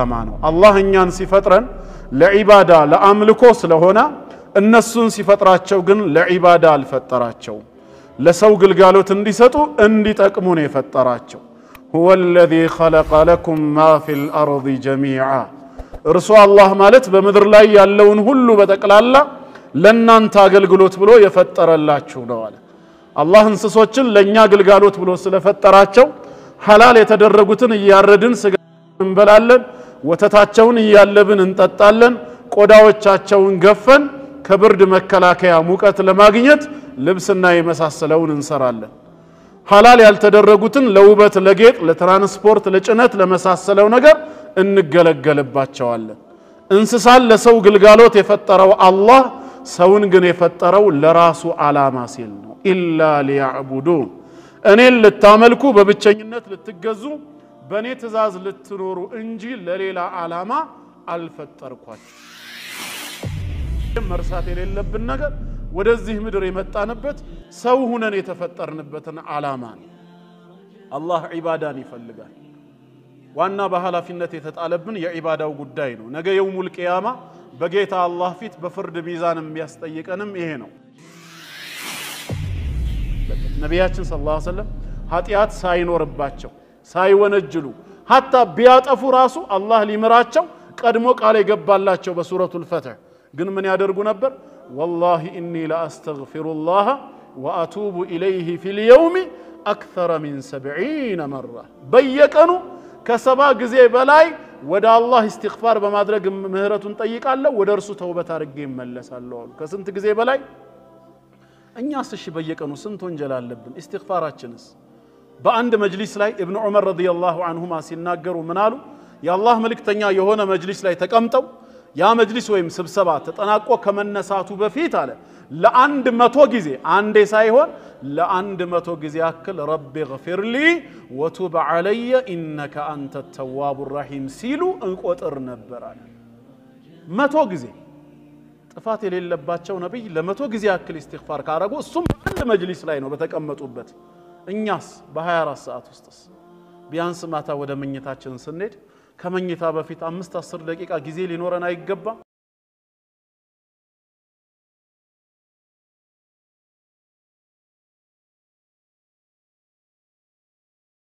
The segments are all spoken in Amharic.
አማኑ አላህ እኛን ሲፈጥረን ለዒባዳ ለአምልኮ ስለሆነ እነሱን ሲፈጥራቸው ግን ለዒባዳ አልፈጠራቸው ለሰው ግልጋሎት እንዲሰጡ እንዲጠቅሙ ነው የፈጠራቸው هو الذي خلق لكم ما في الأرض جميعا እርሱ አላህ ማለት በመድር ላይ ያለውን ሁሉ በተቀላላ ለናንተ አገልግሎት ብሎ የፈጠረላችሁ ነው አለ አላህ እንስሶችን ለኛ ግልጋሎት ብሎ ስለፈጠራቸው ሐላል የተደረጉትን ያረድን ስጋ እንበላለን ወተታቸውን ያለብን እንጠጣለን ቆዳዎቻቸውን ገፈን ከብርድ መከላከያ ሙቀት ለማግኘት ልብስና የመሳሰለውን እንሰራለን ሐላል ያልተደረጉትን ለውበት ለጌጥ ለትራንስፖርት ለጭነት ለመሳሰለው ነገር እንገለገልባቸዋለን እንስሳን ለሰው ግልጋሎት የፈጠረው አላህ ሰውን ግን የፈጠረው ለራሱ ዓላማ ሲል ነው ኢላ ሊያዕቡዱን እኔን ልታመልኩ በብቸኝነት ልትገዙ በኔ ትእዛዝ ልትኖሩ እንጂ ለሌላ ዓላማ አልፈጠርኳችሁ መርሳት የሌለብን ነገር ወደዚህ ምድር የመጣንበት ሰው ሆነን የተፈጠርንበትን ዓላማ ነው አላህ ዒባዳን ይፈልጋል ዋና በኃላፊነት የተጣለብን የዒባዳው ጉዳይ ነው ነገ የውሙል ቂያማ በጌታ አላህ ፊት በፍርድ ሚዛን የሚያስጠይቀንም ይሄ ነው ነብያችን ሰለላሁ ዐለይሂ ወሰለም ኃጢያት ሳይኖርባቸው ሳይወነጅሉ hatta ቢያጠፉ ራሱ አላህ ሊምራቸው ቀድሞ ቃል ይገባላቸው በሱረቱል ፈትህ ግን ምን ያደርጉ ነበር والله اني لا استغفر الله واتوب اليه في اليوم اكثر من 70 مره በየቀኑ ከሰባ ጊዜ በላይ ወደ አላህ استغفار በማድረግ ምህረቱን ጠይቃለሁ ወደ እርሱ ተውበት አድርጌ እመለሳለሁ ከስንት ጊዜ በላይ እኛስ እሺ በየቀኑ ስንት ወንጀል አለብን استغفارአችንስ በአንድ መጅሊስ ላይ ኢብኑ ዑመር ረዲየላሁ ዐንሁማ ሲናገሩ ምን አሉ የአላህ መልእክተኛ የሆነ መጅሊስ ላይ ተቀምጠው ያ መጅሊስ ወይም ስብሰባ ተጠናቆ ከመነሳቱ በፊት አለ ለ100 ጊዜ አንዴ ሳይሆን ለ100 ጊዜ ያክል ረቢ ግፊር ሊ ወቱብ ዐለየ ኢነከ አንተ ተዋቡ ረሂም ሲሉ እንቆጥር ነበር አለ 100 ጊዜ ጥፋት የሌለባቸው ነብይ ለ100 ጊዜ ያክል استغفار ካረጉ እሱም አንድ መጅሊስ ላይ ነው በተቀመጡበት እኛስ በ24 ሰዓት ውስጥስ ቢያንስ ማታ ወደ መኝታችን ስንሄድ ከመኝታ በፊት 5-10 ደቂቃ ጊዜ ሊኖረን አይገባ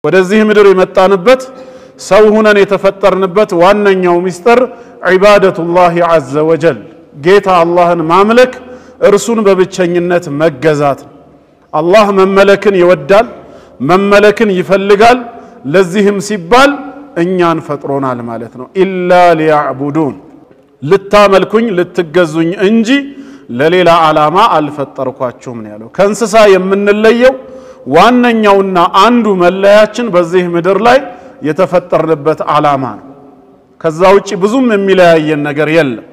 ወደዚህ ምድር የመጣንበት ሰው ሆነን የተፈጠርንበት ዋነኛው ሚስጥር ዒባደቱላህ ዐዘ ወጀል ጌታ አላህን ማምለክ እርሱን በብቸኝነት መገዛት አላህ መመለክን ይወዳል መመለክን ይፈልጋል ለዚህም ሲባል እኛን ፈጥሮናል ማለት ነው ኢላ ሊያዕቡዱን ልታመልኩኝ ልትገዙኝ እንጂ ለሌላ ዓላማ አልፈጠርኳችሁም ነው ያለው ከእንስሳ የምንለየው ዋነኛውና አንዱ መለያችን በዚህ ምድር ላይ የተፈጠርንበት ዓላማ ነው ከዛ ውጪ ብዙም የሚለያየን ነገር የለም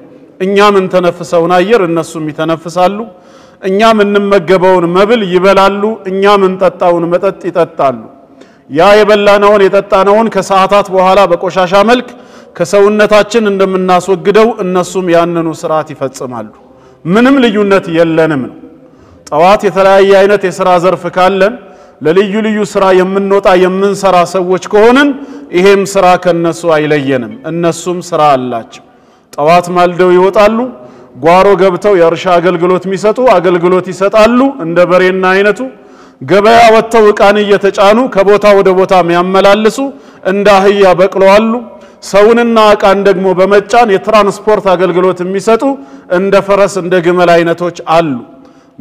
እኛ ምን ተነፍሰውን አየር እነሱም ይተነፍሳሉ እኛ ምን እንመገበውን መብል ይበላሉ እኛ ምን ጠጣውን መጠጥ ይጠጣሉ ያ የበላነውን የጠጣነውን ከሰዓታት በኋላ በቆሻሻ መልክ ከሰውነታችን እንደምናስወግደው እነሱም ያንኑ ስርዓት ይፈጽማሉ ምንም ልዩነት የለንም ጠዋት የተለያየ አይነት የሥራ ዘርፍ ካለን ለልዩ ልዩ ስራ የምንወጣ የምንሰራ ሰዎች ከሆነን ይሄም ስራ ከነሱ አይለየንም እነሱም ስራ አላቸው ጠዋት ማልደው ይወጣሉ ጓሮ ገብተው የእርሻ አገልግሎት የሚሰጡ አገልግሎት ይሰጣሉ እንደ በሬና አይነቱ ገበያ ወጥተው ቃን እየተጫኑ ከቦታ ወደ ቦታ የሚያመላልሱ እንደ አህያ በቅለዋሉ ሰውንና ቃን ደግሞ በመጫን የትራንስፖርት አገልግሎት የሚሰጡ እንደ ፈረስ እንደ ግመል አይነቶች አሉ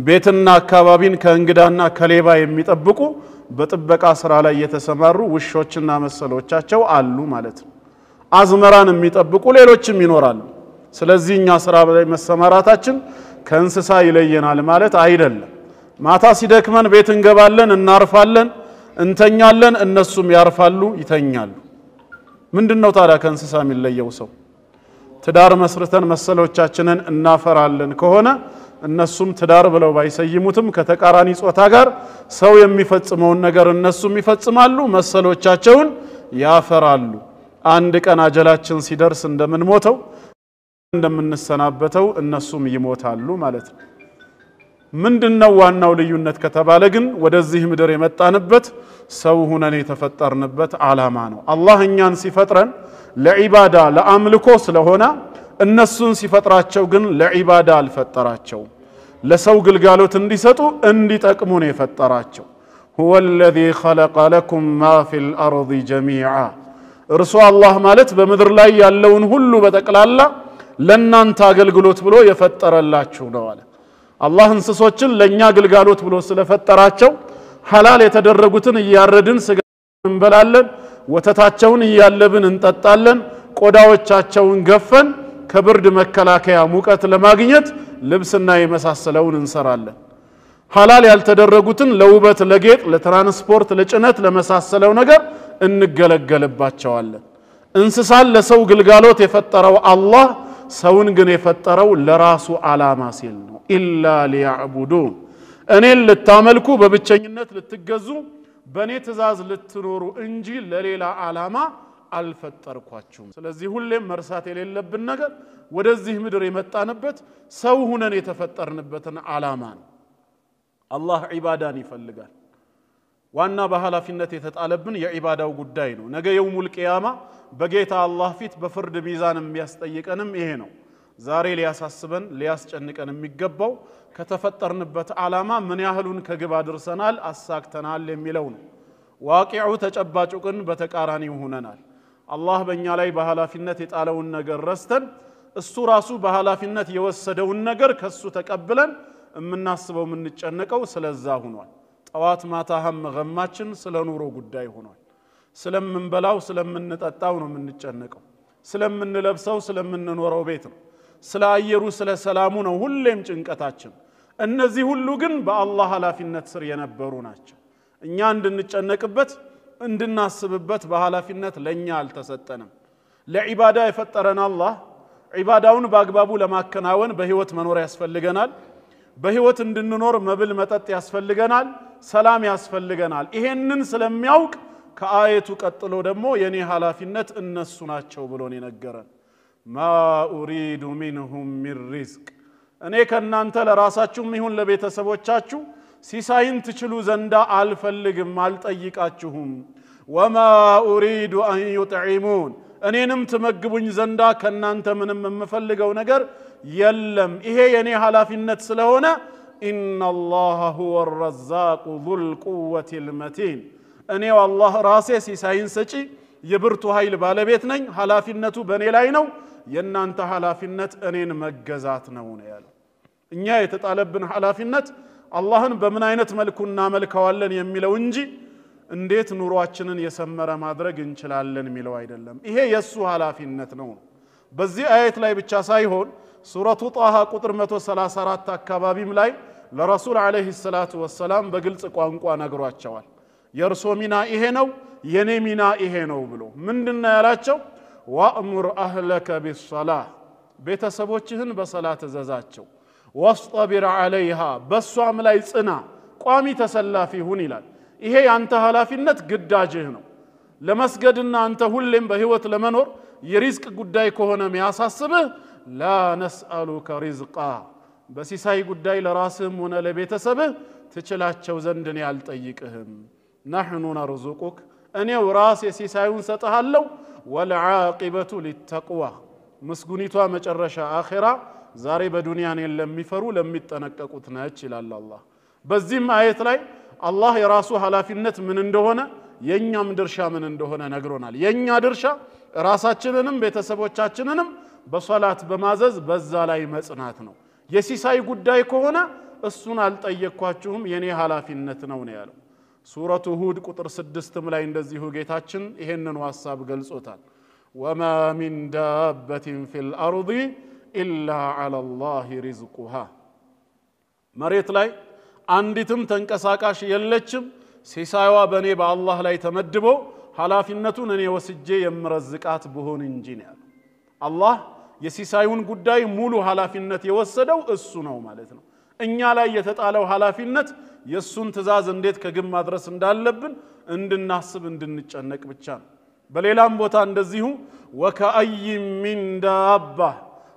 ቤትና አካባቢን ከእንግዳና ከሌባ የሚጠብቁ በጥበቃ ስራ ላይ የተሰማሩ ውሾችና መሰሎቻቸው አሉ ማለት ነው አዝመራን የሚጠብቁ ሌሎችም ይኖራሉ ስለዚህ እኛ ስራ ላይ መሰማራታችን ከእንስሳ ይለየናል ማለት አይደለም ማታ ሲደክመን ቤት እንገባለን እናርፋለን እንተኛለን እነሱም ያርፋሉ ይተኛሉ ምንድነው ታዲያ ከእንስሳ የሚለየው ሰው ትዳር መስርተን መሰሎቻችንን እናፈራለን ከሆነ እነሱም ትዳር ብለው ባይሰይሙትም ከተቃራኒ ጾታ ጋር ሰው የሚፈጽመውን ነገር እነሱም ይፈጽማሉ መሰሎቻቸውን ያፈራሉ አንድ ቀን አጀላችን ሲደርስ እንደምንሞተው እንደምንሰናበተው እነሱም ይሞታሉ ማለት ነው ምንድነው ዋናው ልዩነት ከተባለ ግን ወደዚህ ምድር የመጣንበት ሰው ሆነን የተፈጠርንበት ዓላማ ነው አላህ እኛን ሲፈጥረን ለዒባዳ ለአምልኮ ስለሆነ እነሱን ሲፈጥራቸው ግን ለዒባዳ አልፈጠራቸው ለሰው ግልጋሎት እንዲሰጡ እንዲጠቅሙ ነው የፈጠራቸው هو الذي خلق لكم ما في الأرض جميعا እርሱ አላህ ማለት በምድር ላይ ያለውን ሁሉ በተቀላላ ለናንተ አገልግሎት ብሎ የፈጠረላችሁ ነው አለ አላህ እንስሶችን ለኛ ግልጋሎት ብሎ ስለፈጠራቸው ሐላል የተደረጉትን ያረድን ስጋ እንበላለን ወተታቸውን ያለብን እንጠጣለን ቆዳዎቻቸውን ገፈን ከብርድ መከላከያ ሙቀት ለማግኘት ልብስና የመሳሰለውን እንሰራለን ሐላል ያልተደረጉትን ለውበት ለጌጥ ለትራንስፖርት ለጭነት ለመሳሰለው ነገር እንገለገልባቸዋለን እንስሳን ለሰው ግልጋሎት የፈጠረው አላህ ሰውን ግን የፈጠረው ለራሱ ዓላማ ሲል ነው ኢላ ሊያዕቡዱን እኔን ልታመልኩ በብቸኝነት ልትገዙ በኔ ትእዛዝ ልትኖሩ እንጂ ለሌላ ዓላማ አልፈጠርኳችሁም ስለዚህ ሁሌም መርሳት የሌለብን ነገር ወደዚህ ምድር የመጣንበት ሰው ሆነን የተፈጠርንበትን ዓላማ ነው አላህ ዒባዳን ይፈልጋል ዋና በኃላፊነት የተጣለብን የዒባዳው ጉዳይ ነው ነገ የውሙል ቂያማ በጌታ አላህ ፊት በፍርድ ሚዛን የሚያስጠይቀንም ይሄ ነው ዛሬ ሊያሳስበን ሊያስጨንቀን የሚገባው ከተፈጠርንበት ዓላማ ምን ያህሉን ከግብ አድርሰናል አሳክተናል የሚለው ነው ዋቂዑ ተጨባጩ ግን በተቃራኒው ሆነናል አላህ በእኛ ላይ በኃላፊነት የጣለውን ነገር ረስተን እሱ ራሱ በኃላፊነት የወሰደውን ነገር ከሱ ተቀብለን የምናስበው የምንጨነቀው ስለዛ ሆኗል ጠዋት ማታ ሀም ገማችን ስለ ኑሮ ጉዳይ ሆኗል ስለምንበላው ስለምንጠጣው ነው የምንጨነቀው ስለምንለብሰው ስለምንኖረው ቤት ነው ስለ አየሩ ስለ ሰላሙ ነው ሁሌም ጭንቀታችን እነዚህ ሁሉ ግን በአላህ ኃላፊነት ስር የነበሩ ናቸው እኛ እንድንጨነቅበት እንድናስብበት በኃላፊነት ለኛ አልተሰጠንም ለዒባዳ የፈጠረን አላህ ዒባዳውን በአግባቡ ለማከናወን በህይወት መኖር ያስፈልገናል በህይወት እንድንኖር መብል መጠጥ ያስፈልገናል ሰላም ያስፈልገናል ይሄንን ስለሚያውቅ ከአየቱ ቀጥሎ ደግሞ የኔ ኃላፊነት እነሱ ናቸው ብሎን የነገረን ማ ኡሪዱ ሚንሁም ሚን ሪዝቅ እኔ ከናንተ ለራሳችሁም ይሁን ለቤተሰቦቻችሁ ሲሳይን ትችሉ ዘንዳ አልፈልግም አልጠይቃችሁም ወማ ኡሪዱ አን ዩጥዒሙን እኔንም ትመግቡኝ ዘንዳ ከናንተ ምንም የምፈልገው ነገር የለም ይሄ የኔ ኃላፊነት ስለሆነ ኢነላህ ሁወ الرزاق ذو القوة المتين እኔው አላህ ራሴ ሲሳይን ሰጪ የብርቱ ኃይል ባለቤት ነኝ ኃላፊነቱ በኔ ላይ ነው የናንተ ኃላፊነት እኔን መገዛት ነው ያለው እኛ የተጣለብን ኃላፊነት አላህን በምን አይነት መልኩ እናመልከዋለን የሚለው እንጂ እንዴት ኑሯችንን የሰመረ ማድረግ እንችላለን የሚለው አይደለም ይሄ የሱ ኃላፊነት ነው በዚህ አየት ላይ ብቻ ሳይሆን ሱረቱ ጣሃ ቁጥር 134 አካባቢም ላይ ለረሱል አለይሂ ሰላቱ ወሰለም በግልጽ ቋንቋ ነግሯቸዋል የርሶ ሚና ይሄ ነው የኔ ሚና ይሄ ነው ብሎ ምንድነው ያላቸው ወአምር አህለከ ቢሰላህ ቤተሰቦችህን በሰላት ዘዛቸው ወስጠቢር عليها በሷም ላይ ጽና ቋሚ ተሰላፊ ሁን ይላል ይሄ ያንተ ኃላፊነት ግዳጅህ ነው ለመስገድና አንተ ሁሌም በህይወት ለመኖር የሪዝቅ ጉዳይ ከሆነ የሚያሳስብህ ላ ነስአሉከ ሪዝቃ በሲሳይ ጉዳይ ለራስህም ሆነ ለቤተሰብህ ትችላቸው ዘንድ እኔ አልጠይቅህም نحن نرزقك እኔው ራሴ ሲሳዩን ሰጣለሁ ወልዓቂበቱ ሊተቅዋ መስጉኒቷ መጨረሻ አኺራ ዛሬ በዱንያ ነው ለሚፈሩ ለሚጠነቀቁት ነች ይላል አላህ በዚህም አየት ላይ አላህ የራሱ ኃላፊነት ምን እንደሆነ የኛም ድርሻ ምን እንደሆነ ነግሮናል የኛ ድርሻ ራሳችንንም ቤተሰቦቻችንንም በሶላት በማዘዝ በዛ ላይ መጽናት ነው የሲሳይ ጉዳይ ከሆነ እሱን አልጠየቅኳችሁም የኔ ኃላፊነት ነው ያለው ሱረቱ ሁድ ቁጥር 6 ላይ እንደዚሁ ጌታችን ይሄንን ሐሳብ ገልጾታል ወማ ሚን ዳበቲን ፊል አርዲ ኢላ ዐላ አላህ ሪዝቁሃ መሬት ላይ አንዲትም ተንቀሳቃሽ የለችም ሲሳይዋ በኔ በአላህ ላይ ተመድቦ ኃላፊነቱን እኔ ወስጄ የምረዝቃት ብሆን እንጂ ነው አላህ የሲሳዩን ጉዳይ ሙሉ ኃላፊነት የወሰደው እሱ ነው ማለት ነው እኛ ላይ የተጣለው ኃላፊነት የሱን ትእዛዝ እንዴት ከግብ ማድረስ እንዳለብን እንድናስብ እንድንጨነቅ ብቻ ነው በሌላም ቦታ እንደዚሁ ወከአይ ሚን ዳባ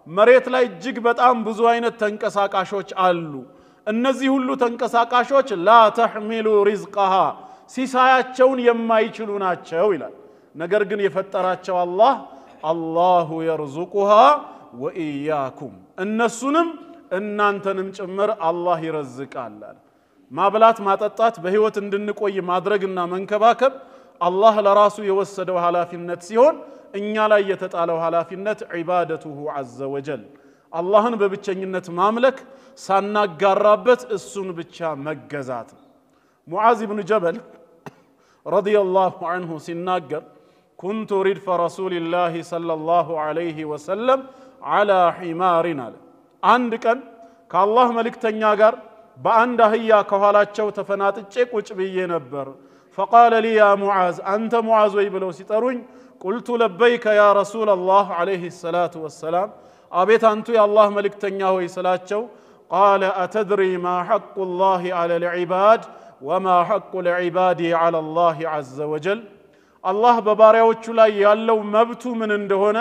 መሬት ላይ እጅግ በጣም ብዙ አይነት ተንቀሳቃሾች አሉ እነዚህ ሁሉ ተንቀሳቃሾች ላ ተሕሚሉ ሪዝቀሃ ሲሳያቸውን የማይችሉ ናቸው ይላል። ነገር ግን የፈጠራቸው አላሁ የርዙቁሃ ወኢያኩም እነሱንም እናንተንም ጭምር አላህ ይረዝቃል አለ። ማብላት ማጠጣት በህይወት እንድንቆይ ማድረግና መንከባከብ አላህ ለራሱ የወሰደው ኃላፊነት ሲሆን እኛ ላይ የተጣለው ኃላፊነት ዒባደቱሁ ዐዘ ወጀል አላህን በብቸኝነት ማምለክ ሳናጋራበት እሱን ብቻ መገዛት። ሙዓዝ ኢብኑ ጀበል ረዲየላሁ ዐንሁ ሲናገር ኩንቱ ሪድፈ ረሱሊላሂ ሰለላሁ ዐለይሂ ወሰለም ዐላ ሒማሪን አለ። አንድ ቀን ከአላህ መልእክተኛ ጋር በአንድ አህያ ከኋላቸው ተፈናጥጬ ቁጭ ብዬ ነበር። فقال لي يا معاذ أنت معاذ ወይ ብለው ሲጠሩኝ قلت لبيك يا رسول الله عليه الصلاة والسلام አቤት አንቱ የአላህ መልእክተኛ ሆይ ስላቸው قال أتدري ما حق الله على العباد وما حق العباد على الله عز وجل الله በባሪያዎቹ ላይ ያለው መብቱ ምን እንደሆነ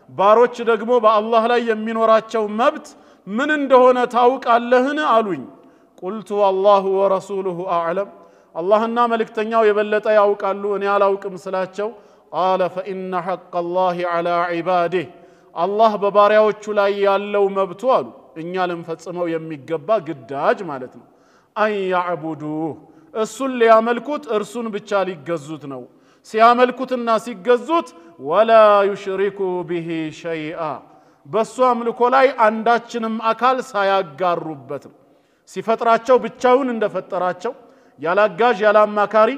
ባሮች ደግሞ በአላህ ላይ የሚኖራቸው መብት ምን እንደሆነ ታውቃለህን አሉኝ። قلت والله ورسوله أعلم اللهና መልእክተኛው የበለጠ ያውቃሉ እኔ አላውቅም ስላቸው قال فإن حق الله على عباده الله በባሪያዎቹ ላይ ያለው መብቱ አሉ እኛ ለምፈጽመው የሚገባ ግዳጅ ማለት ነው أن يعبدوه እሱን ሊያመልኩት እርሱን ብቻ ሊገዙት ነው። ሲያመልኩትና ሲገዙት ولا يشركوا به شيئا በሱ አምልኮ ላይ አንዳችንም አካል ሳያጋሩበት ሲፈጥራቸው ብቻውን እንደፈጠራቸው ያላጋዥ ያላማካሪ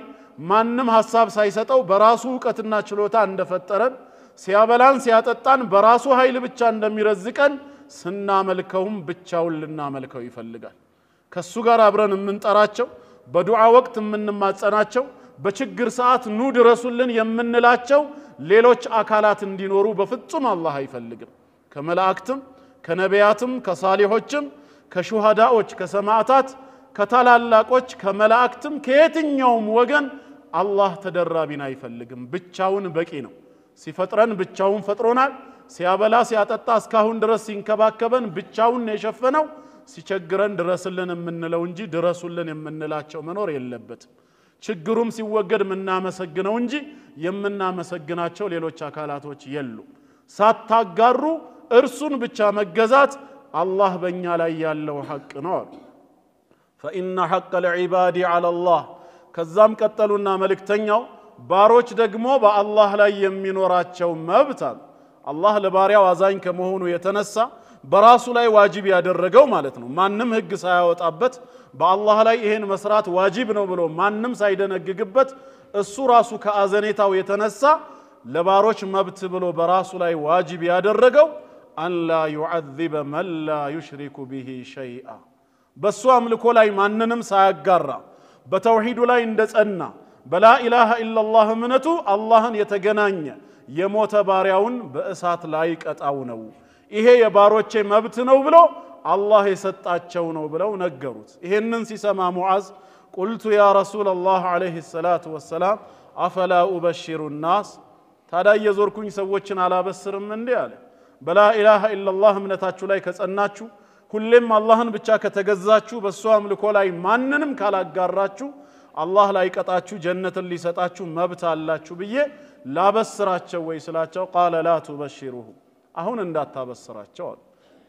ማንም ሐሳብ ሳይሰጠው በራሱ ዕውቀትና ችሎታ እንደፈጠረን ሲያበላን ሲያጠጣን በራሱ ኃይል ብቻ እንደሚረዝቀን ስናመልከውም ብቻውን ልናመልከው ይፈልጋል። ከሱ ጋር አብረን የምንጠራቸው በዱዓ ወቅት የምንማጸናቸው በችግር ሰዓት ኑ ድረሱልን የምንላቸው ሌሎች አካላት እንዲኖሩ በፍጹም አላህ አይፈልግም። ከመላእክትም ከነቢያትም ከሳሊሖችም ከሹሃዳዎች ከሰማዕታት ከታላላቆች ከመላእክትም ከየትኛውም ወገን አላህ ተደራቢን አይፈልግም። ብቻውን በቂ ነው። ሲፈጥረን ብቻውን ፈጥሮናል። ሲያበላ ሲያጠጣ እስካሁን ድረስ ሲንከባከበን ብቻውን የሸፈነው ሲቸግረን ድረስልን የምንለው እንጂ ድረሱልን የምንላቸው መኖር የለበትም። ችግሩም ሲወገድ ምናመሰግነው እንጂ የምናመሰግናቸው ሌሎች አካላቶች የሉ። ሳታጋሩ እርሱን ብቻ መገዛት አላህ በእኛ ላይ ያለው ሐቅ ነው። فإن حق العباد على الله ከዛም ቀጠሉና መልእክተኛው ባሮች ደግሞ በአላህ ላይ የሚኖራቸው መብት አላህ ለባሪያው አዛኝ ከመሆኑ የተነሳ በራሱ ላይ ዋጅብ ያደረገው ማለት ነው። ማንም ህግ ሳያወጣበት በአላህ ላይ ይሄን መስራት ዋጅብ ነው ብሎ ማንም ሳይደነግግበት እሱ ራሱ ከአዘኔታው የተነሳ ለባሮች መብት ብሎ በራሱ ላይ ዋጅብ ያደረገው أن لا يعذب من لا يشرك به شيئا በሱ አምልኮ ላይ ማንንም ሳያጋራ በተውሂዱ ላይ እንደጸና በላ ኢላሃ ኢላላህ እምነቱ አላህን የተገናኘ የሞተ ባሪያውን በእሳት ላይ ቀጣው ነው። ይሄ የባሮቼ መብት ነው ብሎ አላህ የሰጣቸው ነው ብለው ነገሩት። ይሄንን ሲሰማ ሙዓዝ قلت يا رسول الله عليه الصلاة والسلام أفلا أبشر الناس ታዲያ የዞርኩኝ ሰዎችን አላበስርም እንዴ አለ። በላ ኢላሃ ኢላላህ እምነታችሁ ላይ ከጸናችሁ ሁሌም አላህን ብቻ ከተገዛችሁ በሱ አምልኮ ላይ ማንንም ካላጋራችሁ አላህ ላይ ቀጣችሁ ጀነትን ሊሰጣችሁ መብት አላችሁ ብዬ ላበስራቸው ወይ ስላቸው قال لا تبشروه አሁን እንዳታበስራቸው አለ።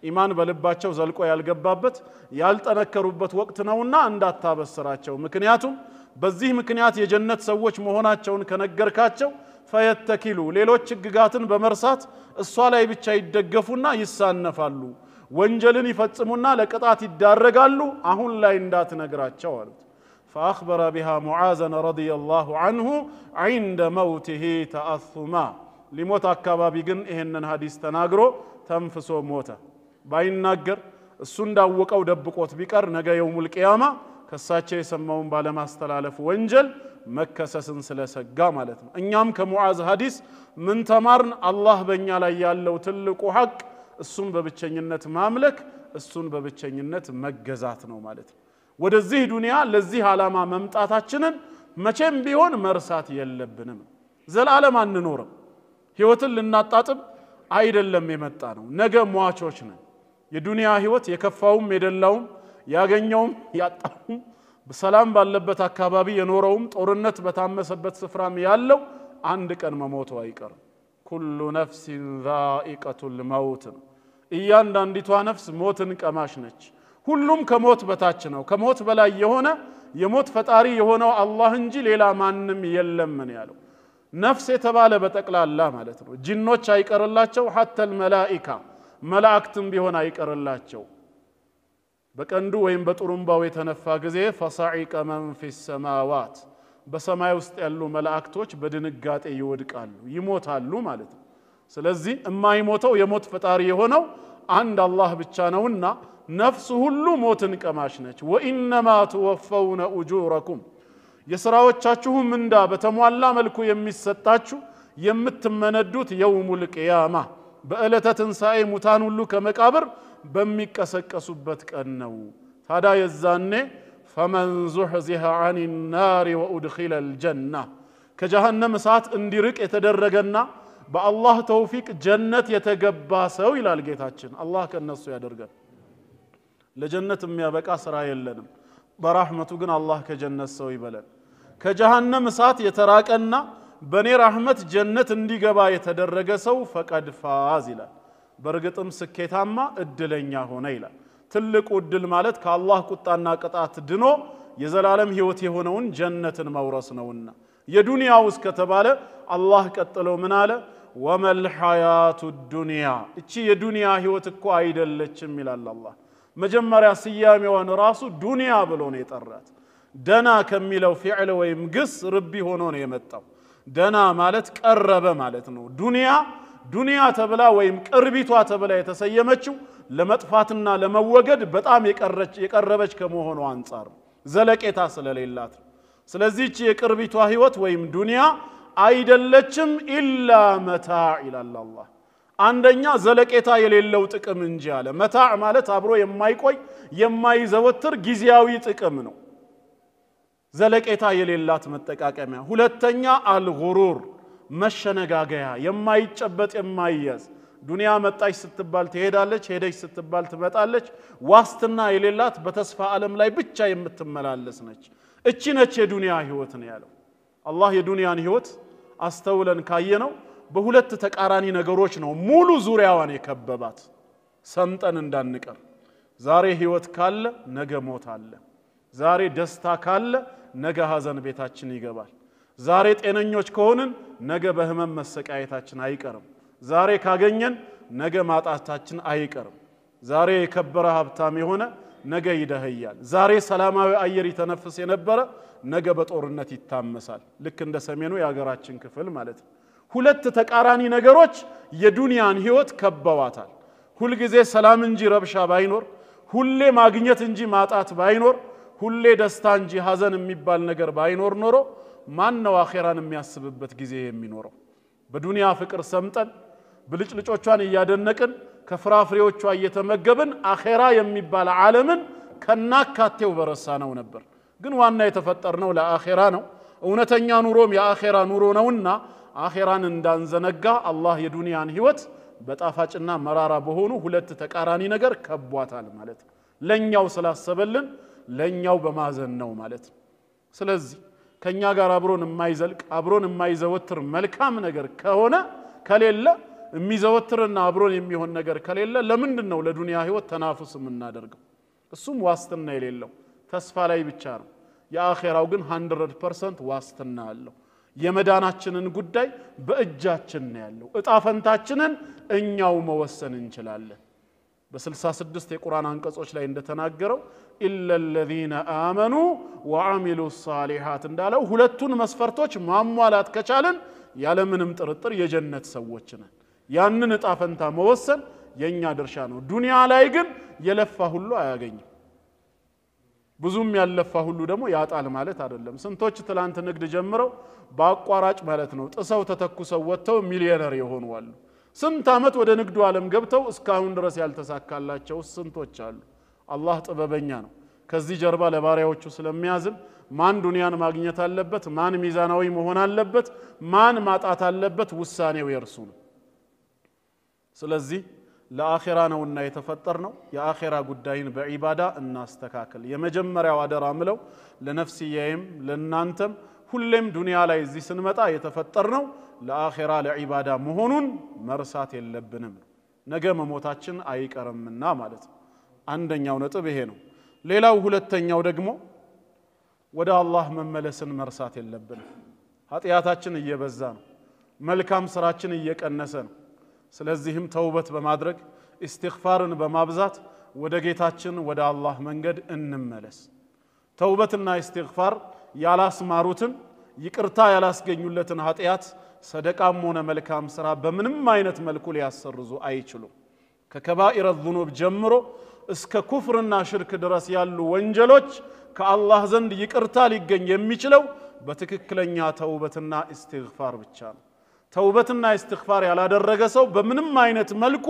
ኢማን በልባቸው ዘልቆ ያልገባበት ያልጠነከሩበት ወቅት ነውና እንዳታበስራቸው። ምክንያቱም በዚህ ምክንያት የጀነት ሰዎች መሆናቸውን ከነገርካቸው ፈየተኪሉ ሌሎች ህግጋትን በመርሳት እሷ ላይ ብቻ ይደገፉና ይሳነፋሉ፣ ወንጀልን ይፈጽሙና ለቅጣት ይዳረጋሉ። አሁን ላይ እንዳትነግራቸው አሉት። فأخبر بها معاذ رضي الله عنه عند موته تأثما لموت አካባቢ ግን ይሄንን ሐዲስ ተናግሮ ተንፍሶ ሞተ። ባይናገር እሱ እንዳወቀው ደብቆት ቢቀር ነገ የውሙል ቂያማ ከሳቸው የሰማውን ባለማስተላለፍ ወንጀል መከሰስን ስለሰጋ ማለት ነው። እኛም ከሙዓዝ ሐዲስ ምን ተማርን? አላህ በእኛ ላይ ያለው ትልቁ ሐቅ እሱን በብቸኝነት ማምለክ እሱን በብቸኝነት መገዛት ነው ማለት ነው። ወደዚህ ዱንያ ለዚህ ዓላማ መምጣታችንን መቼም ቢሆን መርሳት የለብንም። ዘላለም አንኖርም። ህይወትን ልናጣጥም አይደለም የመጣ ነው። ነገ ሟቾች ነን። የዱንያ ህይወት የከፋውም የደላውም ያገኘውም ያጣውም በሰላም ባለበት አካባቢ የኖረውም ጦርነት በታመሰበት ስፍራም ያለው አንድ ቀን መሞቱ አይቀርም ኩሉ ነፍሲን ዛኢቀቱል መውት እያንዳንዲቷ ነፍስ ሞትን ቀማሽ ነች ሁሉም ከሞት በታች ነው ከሞት በላይ የሆነ የሞት ፈጣሪ የሆነው አላህ እንጂ ሌላ ማንንም የለም ነው ያለው ነፍስ የተባለ በጠቅላላ ማለት ነው ጂኖች አይቀርላቸው حتى الملائكه መላእክትም ቢሆን አይቀርላቸው በቀንዱ ወይም በጥሩምባው የተነፋ ጊዜ فصعق من في السماوات በሰማይ ውስጥ ያሉ መላእክቶች በድንጋጤ ይወድቃሉ ይሞታሉ ማለት ነው ስለዚህ የማይሞተው የሞት ፈጣሪ የሆነው አንድ አላህ ብቻ ነውና ነፍስ ሁሉ ሞትን ቀማሽ ነች وانما توفون اجوركم የሥራዎቻችሁ ምንዳ በተሟላ መልኩ የሚሰጣችሁ የምትመነዱት የውሙል ቂያማ በእለተ ትንሣኤ ሙታን ሁሉ ከመቃብር በሚቀሰቀሱበት ቀን ነው ታዲያ የዛኔ فمن زحزح عن النار وادخل الجنه ከጀሃነም እሳት እንዲርቅ የተደረገና በአላህ ተውፊቅ ጀነት የተገባ ሰው ይላል ጌታችን አላህ ከነሱ ያደርጋል ለጀነት የሚያበቃ ስራ የለንም በራህመቱ ግን አላህ ከጀነት ሰው ይበላል ከጀሃነም እሳት የተራቀና በኔ ረህመት ጀነት እንዲገባ የተደረገ ሰው ፈቀድ ፋዝ ይላል በርግጥም ስኬታማ እድለኛ ሆነ ይላል ትልቁ እድል ማለት ከአላህ ቁጣና ቅጣት ድኖ የዘላለም ህይወት የሆነውን ጀነትን መውረስ ነውና የዱንያው እስከተባለ አላህ ቀጥለው ምን አለ ወመል ሐያቱ ዱንያ እቺ የዱንያ ህይወት እኮ አይደለችም ይላል አላህ መጀመሪያ ስያሜዋን ራሱ ዱንያ ብሎ ነው የጠራት ደና ከሚለው ፊዕል ወይም ግስ ርቢ ሆኖ ነው የመጣው ደና ማለት ቀረበ ማለት ነው ዱንያ ተብላ ወይም ቅርቢቷ ተብላ የተሰየመችው ለመጥፋትና ለመወገድ በጣም የቀረበች ከመሆኑ አንፃር ዘለቄታ ስለሌላት ስለዚህ እቺ የቅርቢቷ ህይወት ወይም ዱንያ አይደለችም ኢላ መታዕ ይላል አላህ አንደኛ ዘለቄታ የሌለው ጥቅም እንጂ አለ መታዕ ማለት አብሮ የማይቆይ የማይዘወትር ጊዜያዊ ጥቅም ነው ዘለቄታ የሌላት መጠቃቀሚያ ሁለተኛ አልጉሩር መሸነጋገያ የማይጨበጥ የማይያዝ ዱንያ መጣች ስትባል ትሄዳለች ሄደች ስትባል ትመጣለች ዋስትና የሌላት በተስፋ ዓለም ላይ ብቻ የምትመላለስ ነች እቺ ነች የዱንያ ህይወት ነው ያለው አላህ የዱንያን ህይወት አስተውለን ካየነው በሁለት ተቃራኒ ነገሮች ነው ሙሉ ዙሪያዋን የከበባት ሰምጠን እንዳንቀር ዛሬ ህይወት ካለ ነገ ሞት አለ ዛሬ ደስታ ካለ ነገ ሐዘን ቤታችን ይገባል ዛሬ ጤነኞች ከሆንን ነገ በህመም መሰቃየታችን አይቀርም ዛሬ ካገኘን ነገ ማጣታችን አይቀርም ዛሬ የከበረ ሀብታም የሆነ ነገ ይደህያል ዛሬ ሰላማዊ አየር ይተነፍስ የነበረ ነገ በጦርነት ይታመሳል ልክ እንደ ሰሜኑ ያገራችን ክፍል ማለት ነው ሁለት ተቃራኒ ነገሮች የዱንያን ህይወት ከበዋታል ሁሉ ጊዜ ሰላም እንጂ ረብሻ ባይኖር ሁሌ ማግኘት እንጂ ማጣት ባይኖር ሁሌ ደስታ እንጂ ሐዘን የሚባል ነገር ባይኖር ኖሮ ማን ነው አኺራን የሚያስብበት ጊዜ የሚኖረው በዱንያ ፍቅር ሰምጠን ብልጭልጮቿን ያደነቅን ከፍራፍሬዎቿ እየተመገብን አኺራ የሚባል ዓለምን ከናካቴው በረሳነው ነበር ግን ዋና የተፈጠርነው ለአኺራ ነው እውነተኛ ኑሮም የአኺራ ኑሮ ነውና አኺራን እንዳንዘነጋ አላህ የዱንያን ህይወት በጣፋጭና መራራ በሆኑ ሁለት ተቃራኒ ነገር ከቧታል ማለት ለኛው ስላሰበልን ለኛው በማዘን ነው ማለት ስለዚህ ከኛ ጋር አብሮን የማይዘልቅ አብሮን የማይዘወትር መልካም ነገር ከሆነ ከሌለ የሚዘወትርና አብሮን የሚሆን ነገር ከሌለ ለምንድነው ለዱንያ ህይወት ተናፍስ የምናደርገው እሱም ዋስትና የሌለው ተስፋ ላይ ብቻ ነው የአኺራው ግን 100% ዋስትና አለው የመዳናችንን ጉዳይ በእጃችን ነው ያለው እጣፈንታችንን እኛው መወሰን እንችላለን በ66 የቁርአን አንቀጾች ላይ እንደተናገረው إلا الذين آمنوا وعملوا الصالحات እንዳለው ሁለቱን መስፈርቶች ማሟላት ከቻለን ያለ ምንም ጥርጥር የጀነት ሰዎች ነን ያንን እጣፈንታ መወሰን የኛ ድርሻ ነው ዱንያ ላይ ግን የለፋ ሁሉ አያገኝም ብዙም ያለፋ ሁሉ ደግሞ ያጣል ማለት አይደለም ስንቶች ትላንት ንግድ ጀምረው ባቋራጭ ማለት ነው ጥሰው ተተኩሰው ወጥተው ሚሊዮነር የሆኑ አሉ ስንት አመት ወደ ንግዱ ዓለም ገብተው እስካሁን ድረስ ያልተሳካላቸው ስንቶች አሉ አላህ ጥበበኛ ነው ከዚህ ጀርባ ለባሪያዎቹ ስለሚያዝም ማን ዱንያን ማግኘት አለበት ማን ሚዛናዊ መሆን አለበት ማን ማጣት አለበት ውሳኔው የርሱ ነው ስለዚህ ለአኺራ ነውና የተፈጠርነው የአኺራ ጉዳይን በዒባዳ እናስተካክል የመጀመሪያው አደራ ምለው ለነፍስዬም ለናንተም ሁሌም ዱንያ ላይ እዚህ ስንመጣ የተፈጠርነው ለአኺራ ለዒባዳ መሆኑን መርሳት የለብንም ነገ መሞታችን አይቀርምና ማለት ነው አንደኛው ነጥብ ይሄ ነው ሌላው ሁለተኛው ደግሞ ወደ አላህ መመለስን መርሳት የለብንም ኃጢያታችን እየበዛ ነው መልካም ስራችን እየቀነሰ ነው ስለዚህም ተውበት በማድረግ ኢስቲግፋርን በማብዛት ወደ ጌታችን ወደ አላህ መንገድ እንመለስ ተውበትና ኢስቲግፋር ያላስማሩትን ይቅርታ ያላስገኙለትን ኃጢያት ሰደቃም ሆነ መልካም ስራ በምንም አይነት መልኩ ሊያሰርዙ አይችሉም ከከባኢረ الذنوب ጀምሮ እስከ ኩፍርና ሽርክ ድረስ ያሉ ወንጀሎች ከአላህ ዘንድ ይቅርታ ሊገኝ የሚችለው በትክክለኛ ተውበትና ኢስቲግፋር ብቻ ነው ተውበትና ኢስቲግፋር ያላደረገ ሰው በምንም አይነት መልኩ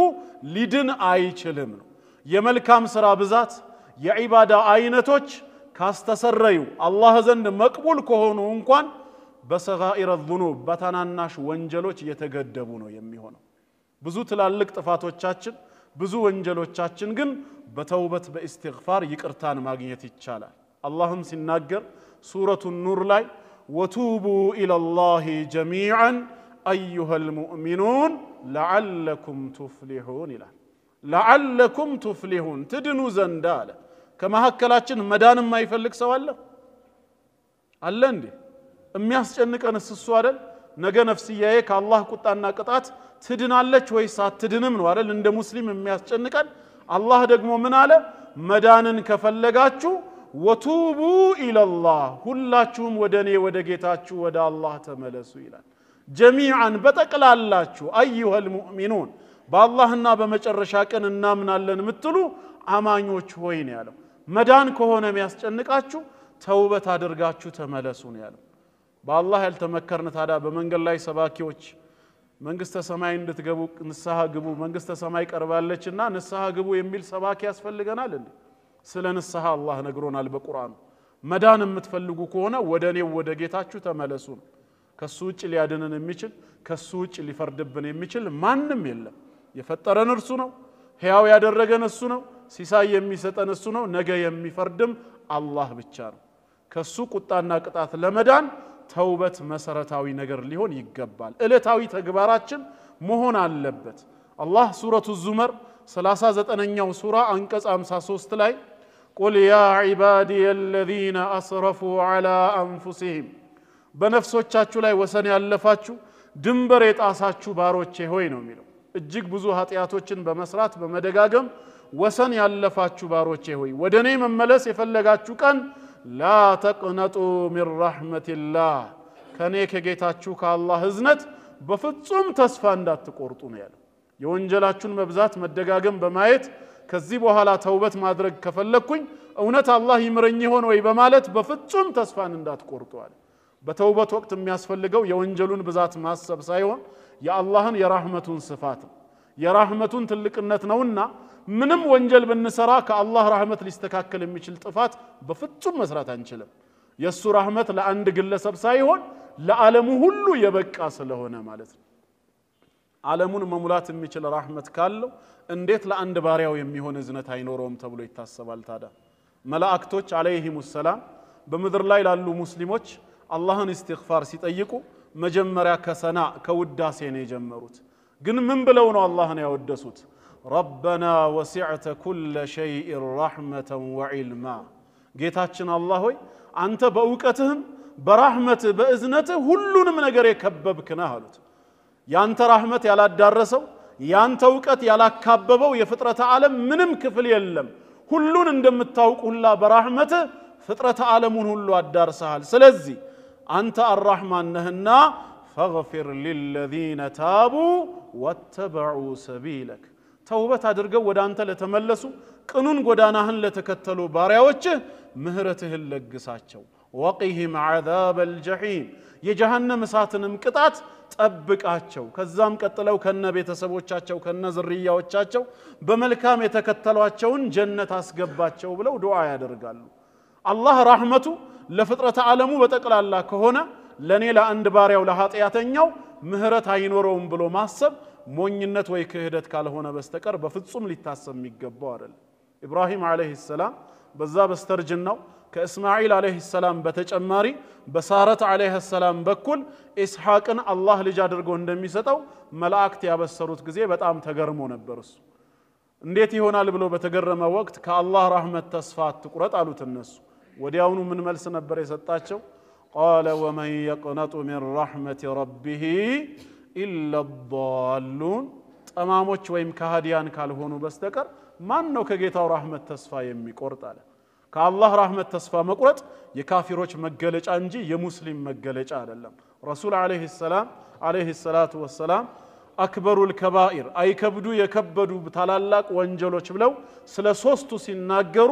ሊድን አይችልም ነው የመልካም ስራ ብዛት የዒባዳ አይነቶች ካስተሰረዩ አላህ ዘንድ መቅቡል ከሆኑ እንኳን በሰጋኢረ الذنوب በታናናሽ ወንጀሎች የተገደቡ ነው የሚሆነው ብዙ ትላልቅ ጥፋቶቻችን ብዙ ወንጀሎቻችን ግን በተውበት በኢስቲግፋር ይቅርታን ማግኘት ይቻላል አላህም ሲናገር ሱረቱ ኑር ላይ ወቱቡ ኢለላሂ ጀሚዓን أيها المؤمنون لعلكم تفلحون ይላል لعلكم تفلحون ትድኑ ዘንድ አለ ከመሐከላችን መዳንም ማይፈልግ ሰው አለ እንዴ የሚያስጨንቀንስ እሱ አይደል ነገ ነፍስያዬ ከአላህ ቁጣና ቅጣት ትድናለች ወይስ አትድንም ነው አይደል እንደ ሙስሊም የሚያስጨንቀን አላህ ደግሞ ምን አለ መዳንን ከፈለጋችሁ ወቱቡ ኢለላህ ሁላችሁም ወደኔ ወደ ጌታችሁ ወደ አላህ ተመለሱ ይላል ጀሚዓን በጠቅላላችሁ ايها المؤمنون በአላህና በመጨረሻ ቀን እናምናለን ምትሉ አማኞች ሆይ ነው ያለው መዳን ከሆነ የሚያስጨንቃችሁ ተውበት አድርጋችሁ ተመለሱ ነው ያለው በአላህ ያልተመከርን ታዳ በመንገድ ላይ ሰባኪዎች መንግስተ ሰማይ እንድትገቡ ንስሐ ግቡ መንግስተ ሰማይ ቀርባለችና ንስሐ ግቡ የሚል ሰባኪ ያስፈልገናል እንዴ ስለ ንስሐ አላህ ነግሮናል በቁርአኑ መዳን የምትፈልጉ ከሆነ ወደኔው ወደ ጌታችሁ ተመለሱ ከሱ ውጭ ሊያድነን የሚችል ከሱ ውጭ ሊፈርድብን የሚችል ማንንም የለም የፈጠረን እርሱ ነው ሕያው ያደረገን እሱ ነው ሲሳይ የሚሰጠን እሱ ነው ነገ የሚፈርድም አላህ ብቻ ነው ከሱ ቁጣና ቅጣት ለመዳን ተውበት መሰረታዊ ነገር ሊሆን ይገባል እለታዊ ተግባራችን መሆን አለበት አላህ ሱረቱ ዙመር 39ኛው ሱራ አንቀጽ 53 ላይ قل يا عبادي الذين اسرفوا على انفسهم በነፍሶቻችሁ ላይ ወሰን ያለፋችሁ ድንበር የጣሳችሁ ባሮቼ ሆይ ነው የሚለው እጅግ ብዙ ኃጢያቶችን በመስራት በመደጋገም ወሰን ያለፋችሁ ባሮቼ ሆይ ወደኔ መመለስ የፈለጋችሁ ቀን لا تقنطوا من رحمة الله ከኔ ከጌታችሁ ከአላህ ህዝነት በፍጹም ተስፋ እንዳትቆርጡ ነው ያለው የወንጀላችሁን መብዛት መደጋገም በማየት ከዚህ በኋላ ተውበት ማድረግ ከፈለኩኝ እውነት አላህ ይምረኝ ይሆን ወይ በማለት በፍጹም ተስፋን እንዳትቆርጡ አለ በተውበት ወቅት የሚያስፈልገው የወንጀሉን ብዛት ማሰብ ሳይሆን የአላህን የራህመቱን ስፋት የራህመቱን ትልቅነት ነውና ምንም ወንጀል ብንሰራ ከአላህ ረህመት ሊስተካከል የሚችል ጥፋት በፍጹም መስራት አንችልም የሱ ረህመት ለአንድ ግለሰብ ሳይሆን ለዓለሙ ሁሉ የበቃ ስለሆነ ማለት ነው ዓለሙን መሙላት የሚችል ረህመት ካለው እንዴት ለአንድ ባሪያው የሚሆን እዝነት አይኖርም ተብሎ ይታሰባል ታዳ መላእክቶች አለይሂሙስ ሰላም በመድር ላይ ላሉ ሙስሊሞች አላህን ኢስቲግፋር ሲጠይቁ መጀመሪያ ከሰና ከውዳሴ ነው የጀመሩት ግን ምን ብለው ነው አላህን ያወደሱት ربنا وسعت كل شيء رحمة وعلما ጌታችን አላህ ሆይ አንተ በእውቀትህም በረህመት በእዝነትህ ሁሉንም ነገር የከበብክና አሉት ያንተ ረህመት ያላዳረሰው ያንተ እውቀት ያላካበበው የፍጥረተ ዓለም ምንም ክፍል የለም ሁሉን እንደምታውቁላ በረህመትህ ፍጥረተ ዓለሙን ሁሉ አዳርሰሃል ስለዚህ አንተ الرحمن ነህና فاغفر للذين تابوا واتبعوا سبيلك ተውበት አድርገው ወደ አንተ ለተመለሱ ቅኑን ጎዳናህን ለተከተሉ ባሪያዎች ምህረትህን ለግሳቸው ወቂህም عذاب الجحيم የጀሃነም እሳትንም ቅጣት ጠብቃቸው ከዛም ቀጥለው ከነ ቤተሰቦቻቸው ከነ ዝርያዎቻቸው በመልካም የተከተሏቸውን ጀነት አስገባቸው ብለው ዱዓ ያደርጋሉ አላህ ረህመቱ ለፍጥረተ ዓለሙ በጠቅላላ ከሆነ ለኔ ለአንድ ባሪያው ለኃጢያተኛው ምህረት አይኖረውም ብሎ ማሰብ ሞኝነት ወይ ክህደት ካልሆነ በስተቀር በፍጹም ሊታሰብ የሚገባው አይደለም ኢብራሂም አለይሂ ሰላም በዛ በስተርጅናው ከእስማኤል አለይሂ ሰላም በተጨማሪ በሳረት አለይሂ ሰላም በኩል ኢስሐቅን አላህ ልጅ አድርጎ እንደሚሰጠው መላእክት ያበሰሩት ጊዜ በጣም ተገርሞ ነበር እሱ እንዴት ይሆናል ብሎ በተገረመ ወቅት ከአላህ ረህመት ተስፋ አትቁረጥ አሉት እነሱ ወዲያውኑ ምን መልስ ነበር የሰጣቸው قال ومن يقنط من رحمة ربه إلا الضالون ጠማሞች ወይም ከሃዲያን ካልሆኑ በስተቀር ማን ነው ከጌታው ረህመት ተስፋ የሚቆርጥ አለ ከአላህ ረህመት ተስፋ መቁረጥ የካፊሮች መገለጫ እንጂ የሙስሊም መገለጫ አይደለም ረሱል አለይሂ ሰላቱ ወሰላም አክበሩል ከባኢር አይከብዱ የከበዱ ታላላቅ ወንጀሎች ብለው ስለ ሶስቱ ሲናገሩ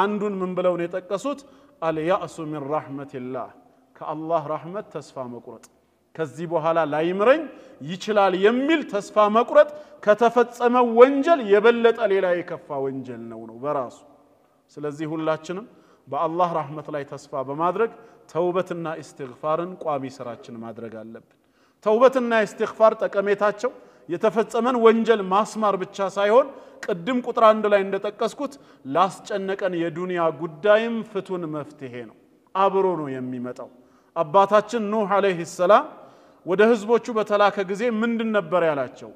አንዱን ምን ብለው ነው የጠቀሱት አልያእሱ ሚን ረህመቲላህ ከአላህ ረህመት ተስፋ መቁረጥ ከዚህ በኋላ ላይምረኝ ይችላል የሚል ተስፋ መቁረጥ ከተፈጸመ ወንጀል የበለጠ ሌላ የከፋ ወንጀል ነው በራሱ ስለዚህ ሁላችንም በአላህ ረህመት ላይ ተስፋ በማድረግ ተውበትና ኢስቲግፋርን ቋሚ ስራችን ማድረግ አለብን ተውበትና ኢስቲግፋር ጠቀሜታቸው የተፈጸመን ወንጀል ማስማር ብቻ ሳይሆን ቅድም ቁጥር 1 ላይ እንደተጠቀስኩት ላስጨነቀን የዱንያ ጉዳይም ፍቱን መፍትሄ ነው አብሮ ነው የሚመጣው አባታችን ኑህ አለይሂ ሰላም ወደ ህዝቦቹ በተላከ ጊዜ ምንድን ነበር ያላቸው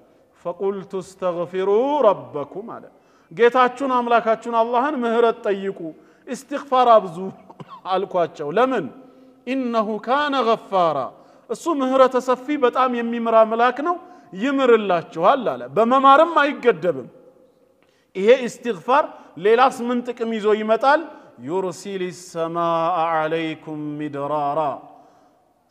فقلت استغفروا ربكم አለ ጌታችሁን አምላካችሁን አላህን ምህረት ጠይቁ ኢስቲግፋር አብዙ አልኳቸው ለምን انه كان غفارا እሱ ምህረት ሰፊ በጣም የሚምራ አምላክ ነው ይምርላችኋል አለ በመማርም አይገደብም ይሄ ኢስቲግፋር ሌላስ ምን ጥቅም ይዞ ይመጣል يرسل السماء عليكم مدرارا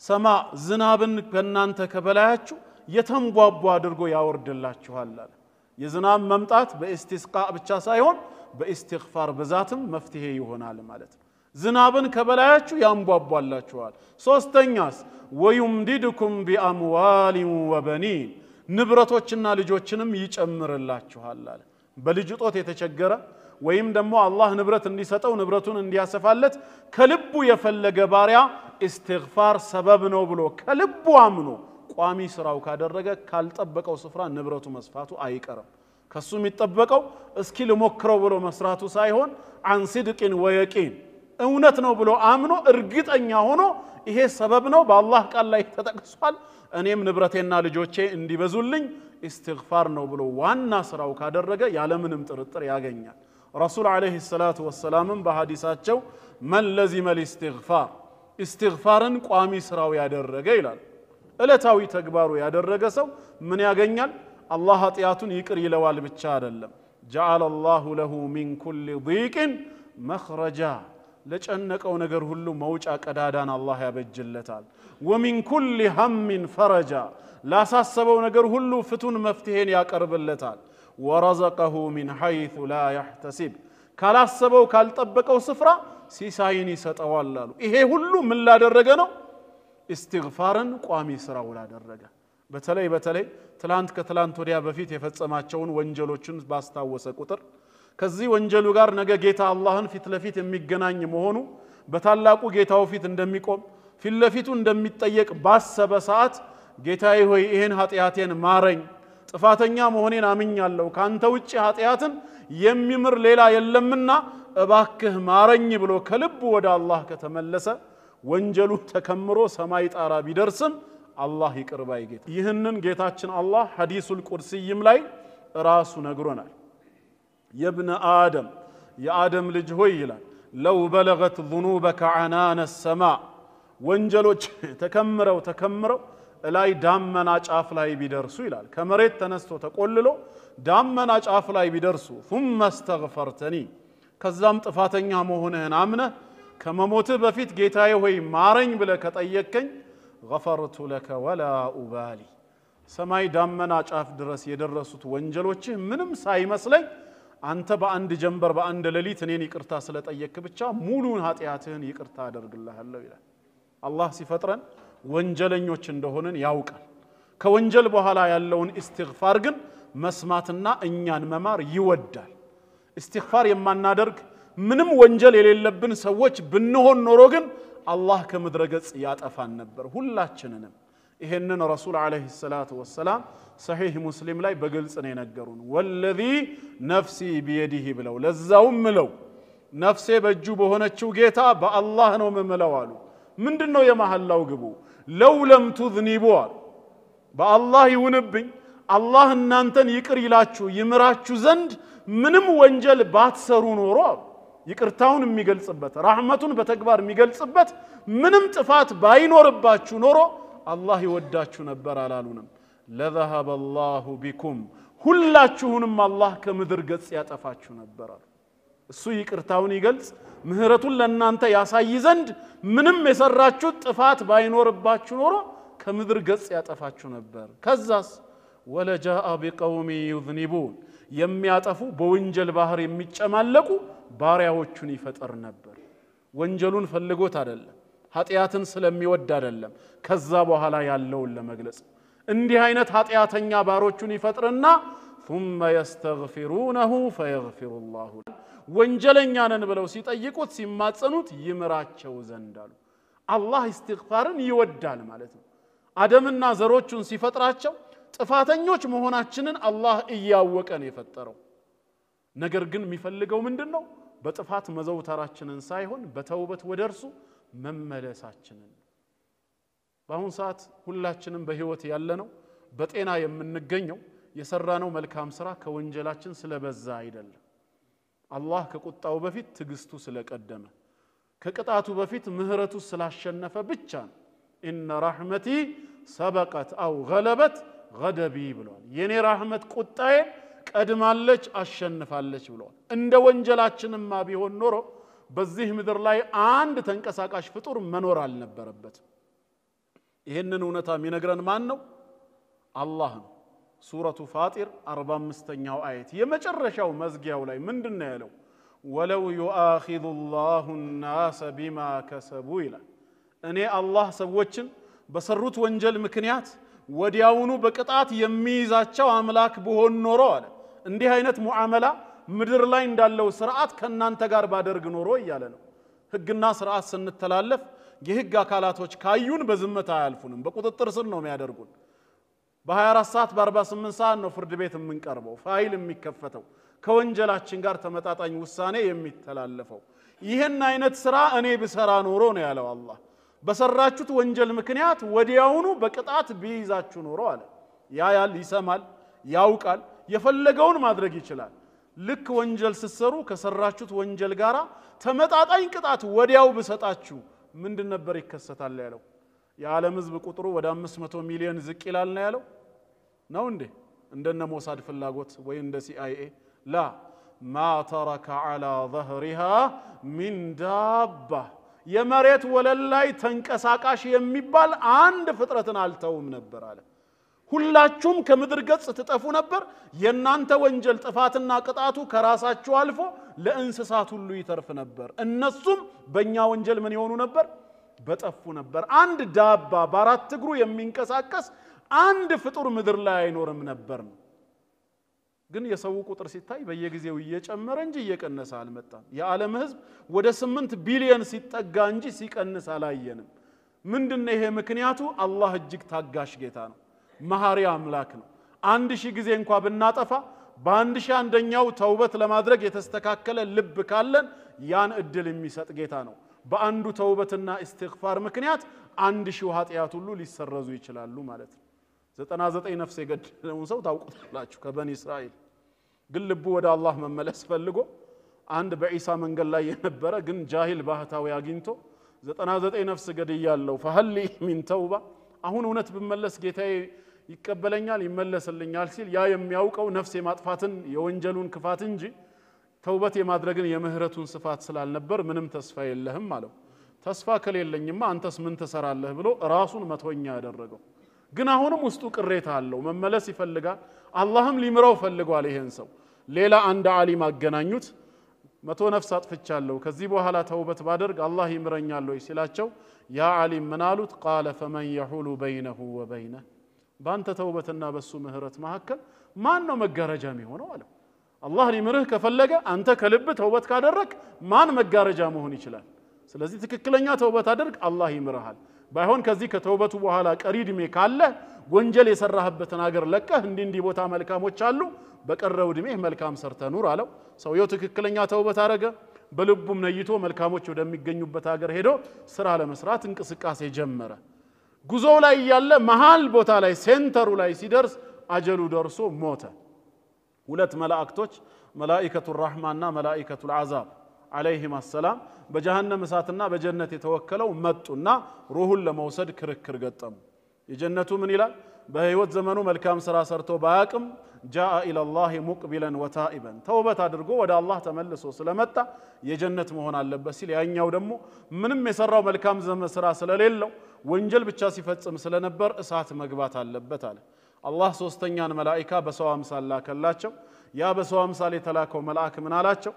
ሰማ ዝናብን ከናንተ ከበላያችሁ የተንቧቧ አድርጎ ያወርድላችኋል አለ የዝናብ መምጣት በኢስቲስቃ ብቻ ሳይሆን በኢስቲግፋር በዛትም መፍትሄ ይሆናል ማለት ነው ዝናብን ከበላያችሁ ያንቧቧላችኋል ሶስተኛስ ወይምዲድኩም ቢአምዋል ወበኒን ንብረቶችና ልጆችንም ይጨምርላችኋል አለ በልጅ ጦት የተቸገረ ወይም ደግሞ አላህ ንብረት እንዲሰጠው ንብረቱን እንዲያሰፋለት ከልቡ የፈለገ ባሪያ ኢስቲግፋር ሰበብ ነው ብሎ ከልቡ አምኖ ቋሚ ስራው ካደረገ ካልጠበቀው ስፍራ ንብረቱ መስፋቱ አይቀርም ከሱ የሚጠበቀው እስኪ ለሞክረው ብሎ መስራቱ ሳይሆን عن صدق ويقين እውነት ነው ብሎ አምኖ እርግጠኛ ሆኖ ይሄ ሰበብ ነው በአላህ ቃል ላይ ተጠቅሷል እኔም ንብረቴና ልጆቼ እንዲበዙልኝ ኢስቲግፋር ነው ብሎ ዋና ስራው ካደረገ ያለምንም ጥርጥር ያገኛል ረሱል አለይሂ ሰላቱ ወሰላም በሐዲሳቸው من لزم الاستغفار استغفارን ቋሚ ስራው ያደረገ ይላል እለታዊ ተግባሩ ያደረገ ሰው ምን ያገኛል አላህ ኃጢያቱን ይቅር ይለዋል ብቻ አይደለም جعل الله له من كل ضيق مخرجا ለጨነቀው ነገር ሁሉ መውጫ ቀዳዳን አላህ ያበጅለታል ومن كل هم فرجا ላሳሰበው ነገር ሁሉ ፍቱን መፍትሄን ያቀርብለታል ورزقه من حيث لا يحتسب ካላሰበው ካልጠበቀው ስፍራ ሲሳይን ይሰጠዋል አሉ ይሄ ሁሉ ምን ላደረገ ነው ኢስቲግፋርን ቋሚ ስራው ላደረገ በተለይ ትላንት ከትላንት ወዲያ በፊት የፈጸማቸውን ወንጀሎችን ባስታወሰ ቁጥር ከዚህ ወንጀሉ ጋር ነገ ጌታ አላህን ፊት ለፊት የሚገናኝ መሆኑ በታላቁ ጌታው ፊት እንደሚቆም ፊት ለፊቱ እንደሚጠየቅ ባሰበ ሰዓት ጌታዬ ሆይ ይሄን ኃጢያቴን ማረኝ ጥፋተኛ መሆኔን አምኛለሁ ካንተ ውጪ ኃጢያትን የሚምር ሌላ የለምና እባክህ ማረኝ ብሎ ከልቡ ወደ አላህ ከተመለሰ ወንጀሉ ተከምሮ ሰማይ ጣራ ቢደርስም አላህ ይቅር ባይ ጌታ ይህንን ጌታችን አላህ ሐዲሱል ቁድሲይም ላይ ራሱ ነግሮናል የብነ አደም የአደም ልጅ ሆይ ይላል ለው በለገት ذنوبك عنان السماء ወንጀሎች ተከምረው ላይ ዳመና ጫፍ ላይ ቢደርሱ ይላል ከመሬት ተነስቶ ተቆልሎ ዳመና ጫፍ ላይ ቢደርሱ ثم استغفرتني ከዛም ጥፋተኛ መሆንህን አምነህ ከመሞትህ በፊት ጌታዬ ሆይ ማረኝ ብለህ ከጠየቅከኝ غفرت لك ولا أبالي ሰማይ ዳመና ጫፍ ድረስ የደረሱት ወንጀሎችህ ምንም ሳይመስለኝ አንተ በአንድ ጀንበር በአንድ ሌሊት እኔን ይቅርታ ስለጠየቅክ ብቻ ሙሉን ኃጢያትህን ይቅርታ አደርግልሃለሁ ይላል አላህ ሲፈጥረን ወንጀለኞች እንደሆነን ያውቃል ከወንጀል በኋላ ያለውን ኢስቲግፋር ግን መስማትና እኛን መማር ይወዳል ኢስቲግፋር የማናደርግ ምንም ወንጀል የሌለብን ሰዎች ብንሆን ኖሮ ግን አላህ ከምድረ ገጽ ያጠፋን ነበር ሁላችንንም ይሄንን ረሱል አለይሂ ሰላቱ ወሰላም ሰሂህ ሙስሊም ላይ በግልጽ ነው የነገሩን ወለዚ ነፍሲ ቢየዲሂ ብለው ለዛውም ምለው ነፍሴ በእጁ በሆነችው ጌታ በአላህ ነው ምምለው አሉ ምንድነው የመሐላው ግቡ ለው ለም ትዝኒቡ በአላህ ይሁንብኝ አላህ እናንተን ይቅር ይላችሁ ይምራችሁ ዘንድ ምንም ወንጀል ባትሰሩ ኖሮ ይቅርታውን የሚገልጽበት ረህመቱን በተግባር የሚገልጽበት ምንም ጥፋት ባይኖርባችሁ ኖሮ አላህ ይወዳችሁ ነበር አላሉንም ለذهب الله بكم ሁላችሁንም አላህ ከምድር ገጽ ያጠፋችሁ ነበር እሱ ይቅርታውን ይገልጽ ምህረቱን ለእናንተ ያሳይ ዘንድ ምንም የሰራችሁት ጥፋት ባይኖርባችሁ ኖሮ ከምድር ገጽ ያጠፋችሁ ነበር ከዛስ ወለጃአ بقوم يذنبون የሚያጠፉ በወንጀል ባህር የሚጨማለቁ ባሪያዎቹን ይፈጠር ነበር ወንጀሉን ፈልጎት አይደለም ኃጢያትን ስለሚወድ አይደለም ከዛ በኋላ ያለውን ለመግለጽ እንዲህ አይነት ኃጢያተኛ ባሮቹን ይፈጥርና ثم يستغفرونه فيغفر الله ወንጀለኛ ነን ብለው ሲጠይቁት ሲማጸኑት ይምራቸው ዘንድ አሉ አላህ ኢስቲግፋርን ይወዳል ማለት ነው አደምና ዘሮቹን ሲፈጥራቸው ጥፋተኞች መሆናችንን አላህ እያወቀ ነው የፈጠረው ነገር ግን የሚፈልገው ምንድነው በጥፋት መዘውተራችንን ሳይሆን በተውበት ወደርሱ መመለሳችንን በአሁን ሰዓት ሁላችንም በህይወት ያለነው በጤና የምንገኘው የሰራነው መልካም ስራ ከወንጀላችን ስለበዛ አይደለም አላህ ከቁጣው በፊት ትግስቱ ስለቀደመ ከቅጣቱ በፊት ምህረቱ ስላሸነፈ ብቻ ኢነ ረህመቲ ሰበቀት አው ገለበት ገደቢ ብሏል የኔ ረህመት ቁጣዬ ቀድማለች አሸንፋለች ብሏል እንደ ወንጀላችንማ ቢሆን ኖሮ በዚህ ምድር ላይ አንድ ተንቀሳቃሽ ፍጡር መኖር አልነበረበት ይሄንን እውነታ የሚነግረን ማን ነው አላህ ነው ሱረቱ ፋጢር 45ኛው አየት የመጨረሻው መዝጊያው ላይ ምንድነው ያለው ወለው يؤاخذ الله الناس بما كسبوا ይላል እኔ አላህ ሰዎችን በሰሩት ወንጀል ምክንያት ወዲያውኑ በቅጣት የሚይዛቸው አምላክ በሆን ኖሮ አለ እንዲህ አይነት ሙዓመላ ምድር ላይ እንዳለው ስርዓት ከናንተ ጋር ባደርግ ኖሮ ይያለ ነው ህግና ስርዓት ስንተላለፍ የህግ አካላቶች ካዩን በዝምታ ያልፉንም በቁጥጥር ስር ነው የሚያደርጉን በ24 ሰዓት በ48 ሰዓት ነው ፍርድ ቤት የምንቀርበው ፋይል የሚከፈተው ከወንጀላችን ጋር ተመጣጣኝ ውሳኔ የሚተላለፈው ይሄን አይነት ስራ እኔ ብሰራ ኖሮ ነው ያለው አላህ በሰራችሁት ወንጀል ምክንያት ወዲያውኑ በቅጣት ቢይዛችሁ ኖሮ አለ ያያል ይሰማል ያውቃል የፈለገውን ማድረግ ይችላል ልክ ወንጀል ሲሰሩ ከሰራችሁት ወንጀል ጋራ ተመጣጣኝ ቅጣት ወዲያው በሰጣችሁ ምንድን ነበር ይከሰታል ያለው የዓለም ህዝብ ቁጥሩ ወደ 500 ሚሊዮን ዝቅ ይላል ነው ያለው ነው እንዴ እንደነ ሞሳድ ፍላጎት ወይ እንደ CIA لا ما ترك على ظهرها من دابة የመሬት ወለል ላይ ተንቀሳቃሽ የሚባል አንድ ፍጥረትን አልተውም ነበር አለ ሁላችሁም ከምድር ገጽ ተጠፉ ነበር የናንተ ወንጀል ጥፋትና ቅጣቱ ከራሳችሁ አልፎ ለእንስሳት ሁሉ ይተርፍ ነበር እነሱም በእኛ ወንጀል ምን ይሆኑ ነበር በጠፉ ነበር አንድ ዳባ በአራት እግሩ የሚንቀሳቀስ አንድ ፍጡር ምድር ላይ አይኖርም ነበር ግን የሰው ቁጥር ሲታይ በየጊዜው እየጨመረ እንጂ እየቀነሰ አልመጣም የዓለም ህዝብ ወደ 8 ቢሊዮን ሲጠጋ እንጂ ሲቀንስ አላየንም ምንድነው ይሄ ምክንያቱ አላህ እጅግ ታጋሽ ጌታ ነው መሐሪ አምላክ ነው 1000 ጊዜ እንኳን ብናጠፋ በ1001ኛው ተውበት ለማድረግ የተስተካከለ ልብ ካለን ያን እድል የሚሰጥ ጌታ ነው በአንዱ ተውበትና ኢስቲግፋር ምክንያት 1000 ኃጢያት ሁሉ ሊሰረዙ ይችላሉ ማለት ነው 99 ነፍስ የገደለውን ሰው ታውቁታላችሁ ከበኒ እስራኤል ግን ልቡ ወደ አላህ መመለስ ፈልጎ አንድ በኢሳ መንገድ ላይ የነበረ ግን ጃሂል ባህታዊ አግኝቶ 99 ነፍስ ገድያለሁ فهل من توبه አሁን እውነት በመለስ ጌታዬ ይቀበለኛል ይመለስልኛል ሲል ያ የሚያውቀው ነፍስ የማጥፋትን የወንጀሉን ክፋት እንጂ ተውበት የማድረግን የምህረቱን ስፋት ስላልነበር ምንም ተስፋ የለህም ማለት ተስፋ ከሌለኝማ አንተስ ምን ተሰራለህ ብሎ ራሱን መቶኛ ያደረገው ግን አሁንም ውስጡ ቅሬታ አለው መመለስ ይፈልጋል አላህም ሊምረው ፈልጓል ይሄን ሰው ሌላ አንድ ዓሊም አገናኙት 100 ነፍስ አጥፍቻለሁ ከዚህ በኋላ ተውበት ባደርግ አላህ ይምረኛል ወይ ሲላቸው ያ ዓሊም ምናሉት قال فمن يحول بينه وبينه ባንተ ተውበትና በሱ ምህረት መሐከል ማን ነው መጋረጃ የሚሆነው አለ አላህ ሊምርህ ከፈለገ አንተ ከልብ ተውበት ካደረክ ማን መጋረጃ መሆን ይችላል ስለዚህ ትክክለኛ ተውበት አድርግ አላህ ይምርሃል ባይሆን ከዚህ ከተውበቱ በኋላ ቀሪ እድሜ ካለ ወንጀል የሰራህበትን ሀገር ለቀህ እንዲ ቦታ መልካሞች አሉ በቀረው እድሜ መልካም ሰርተ ኑር አለው ሰውየው ትክክለኛ ተውበት አረገ በልቡም ነይቶ መልካሞች ወደሚገኙበት ሀገር ሄዶ ስራ ለመስራት እንቅስቃሴ ጀመረ ጉዞው ላይ ያለ መሃል ቦታ ላይ ሴንተሩ ላይ ሲደርስ አጀሉ ደርሶ ሞተ ሁለት መላእክቶች መላእክቱ الرحማና መላእክቱ العذاب عليهم السلام በጀሃነም እሳትና በጀነት የተወከለው መጡና ሩሁን ለመውሰድ ክርክር ገጠሙ የጀነቱ ምን ይላል በህይወት ዘመኑ መልካም ስራ ሰርቶ ባያቅም جاء الى الله مقبلا وتائبا ተውበት አድርጎ ወደ አላህ ተመልሶ ስለመጣ የጀነት መሆን አለበት ሲል ያኛው ደግሞ ምንም የሰራው መልካም ስራ ስለሌለው ወንጀል ብቻ ሲፈጽም ስለነበር እሳት መግባት አለበት አለ አላህ ሶስተኛን መላእክት በሰው አምሳል ላከላቸው ያ በሰው አምሳል የተላከው መልአክ ምን አላቸው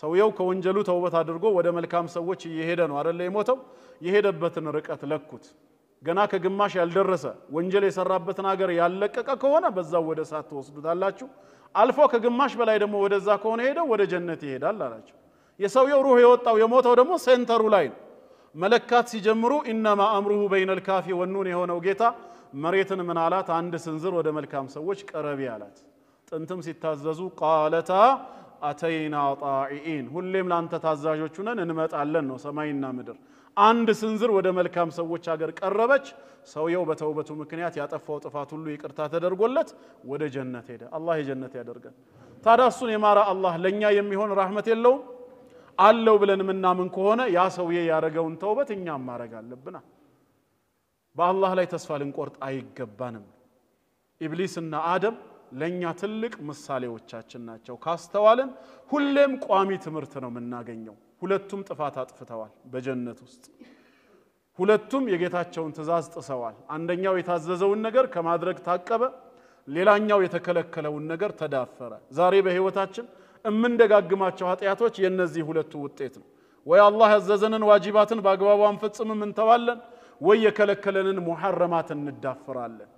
ሰውየው ከወንጀሉ ተውበት አድርጎ ወደ መልካም ሰዎች እየሄደ ነው አይደል የሞተው የሄደበትን ርቀት ለኩት ገና ከግማሽ ያልደረሰ ወንጀል የሰራበትን ሀገር ያለቀቀ ከሆነ በዛው ወደ እሳት ተወስዱታላችሁ አልፎ ከግማሽ በላይ ደግሞ ወደዛ ከሆነ ሄደው ወደ ጀነት ይሄዳል አላቸው የሰውየው ሩህ የወጣው የሞተው ደግሞ ሴንተሩ ላይ ነው መለካት ሲጀምሩ انما امره بين الكاف والنون የሆነው ጌታ መሬትን ምን አላት አንድ ስንዝር ወደ መልካም ሰዎች ቀረቢ አላት ጥንትም ሲታዘዙ قالتا اتينا طائعين ሁሌም ላንተ ታዛዦች ነን እንመጣለን ነው ሰማይና ምድር አንድ ስንዝር ወደ መልካም ሰዎች ሀገር ቀረበች ሰውየው በተውበቱ ምክንያት ያጠፋው ጥፋት ሁሉ ይቅርታ ተደርጎለት ወደ ጀነት ሄደ አላህ የጀነት ያደርገን ታዳሱን የማራ አላህ ለኛ የሚሆን ረህመት የለውም አለው ብለን ምናምን ከሆነ ያ ሰውዬ ያረጋውን ተውበት እኛም ማረግ አለብና በአላህ ላይ ተስፋ ልንቆርጥ አይገባንም ኢብሊስና አደም ለኛ ትልቅ ምሳሌዎቻችን ናቸው ካስተዋልን ሁሌም ቋሚ ትምርት ነው የምናገኘው ሁለቱም ጥፋት አጥፍተዋል በጀነት ውስጥ ሁለቱም የጌታቸውን ትእዛዝ ጥሰዋል አንደኛው የታዘዘውን ነገር ከማድረግ ታቀበ ሌላኛው የተከለከለውን ነገር ተዳፈረ ዛሬ በህይወታችን እምንደጋግማቸው ኃጢያቶች የነዚህ ሁለቱ ውጤት ነው ወይ አላህ ያዘዘንን ዋጂባትን በአግባቡ አንፈጽምም እንተዋለን ወይ የከለከለንን ሙሐረማትን እንዳፈራለን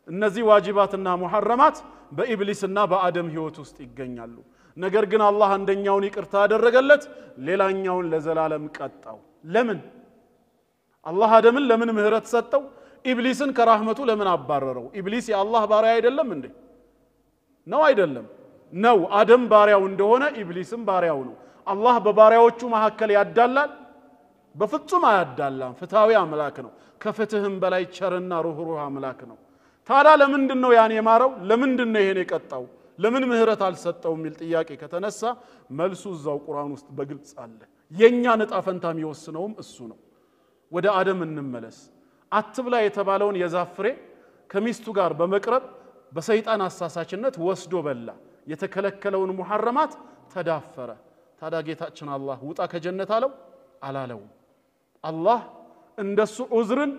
እነዚህ ዋጂባትና ሙሐረማት በኢብሊስና በአደም ህይወት ውስጥ ይገኛሉ ነገር ግን አላህ አንደኛውን ይቅርታ ያደረገለት ሌላኛውን ለዘላለም ቀጣው ለምን አላህ አደምን ለምን ምህረት ሰጠው ኢብሊስን ከራህመቱ ለምን አባረረው ኢብሊስ የአላህ ባሪያ አይደለም እንዴ ነው አይደለም ነው አደም ባሪያው እንደሆነ ኢብሊስም ባሪያው ነው አላህ በባሪያዎቹ መሐከል ያዳላል በፍጹም አያዳላም ፍትሃዊ አምላክ ነው ከፍትህም በላይ ቸርና ሩህሩህ አምላክ ነው ታዲያ ለምንድነው ያን የማረው ለምንድነው ይሄን የቀጣው ለምን ምህረት አልሰጠው የሚል ጥያቄ ከተነሳ መልሱ እዛው ቁርአን ውስጥ በግልጽ አለ የኛ ነጣ ፈንታም ይወስነውም እሱ ነው ወደ አደም እንመለስ አትብላ የተባለውን የዛፍሬ ከሚስቱ ጋር በመቅረብ በሰይጣን አሳሳችነት ወስዶ በላ የተከለከለውን ሙሐረማት ተዳፈረ ታዲያ ጌታችን አላህ ውጣ ከጀነት አለው አላለው አላህ እንደሱ ዑዝርን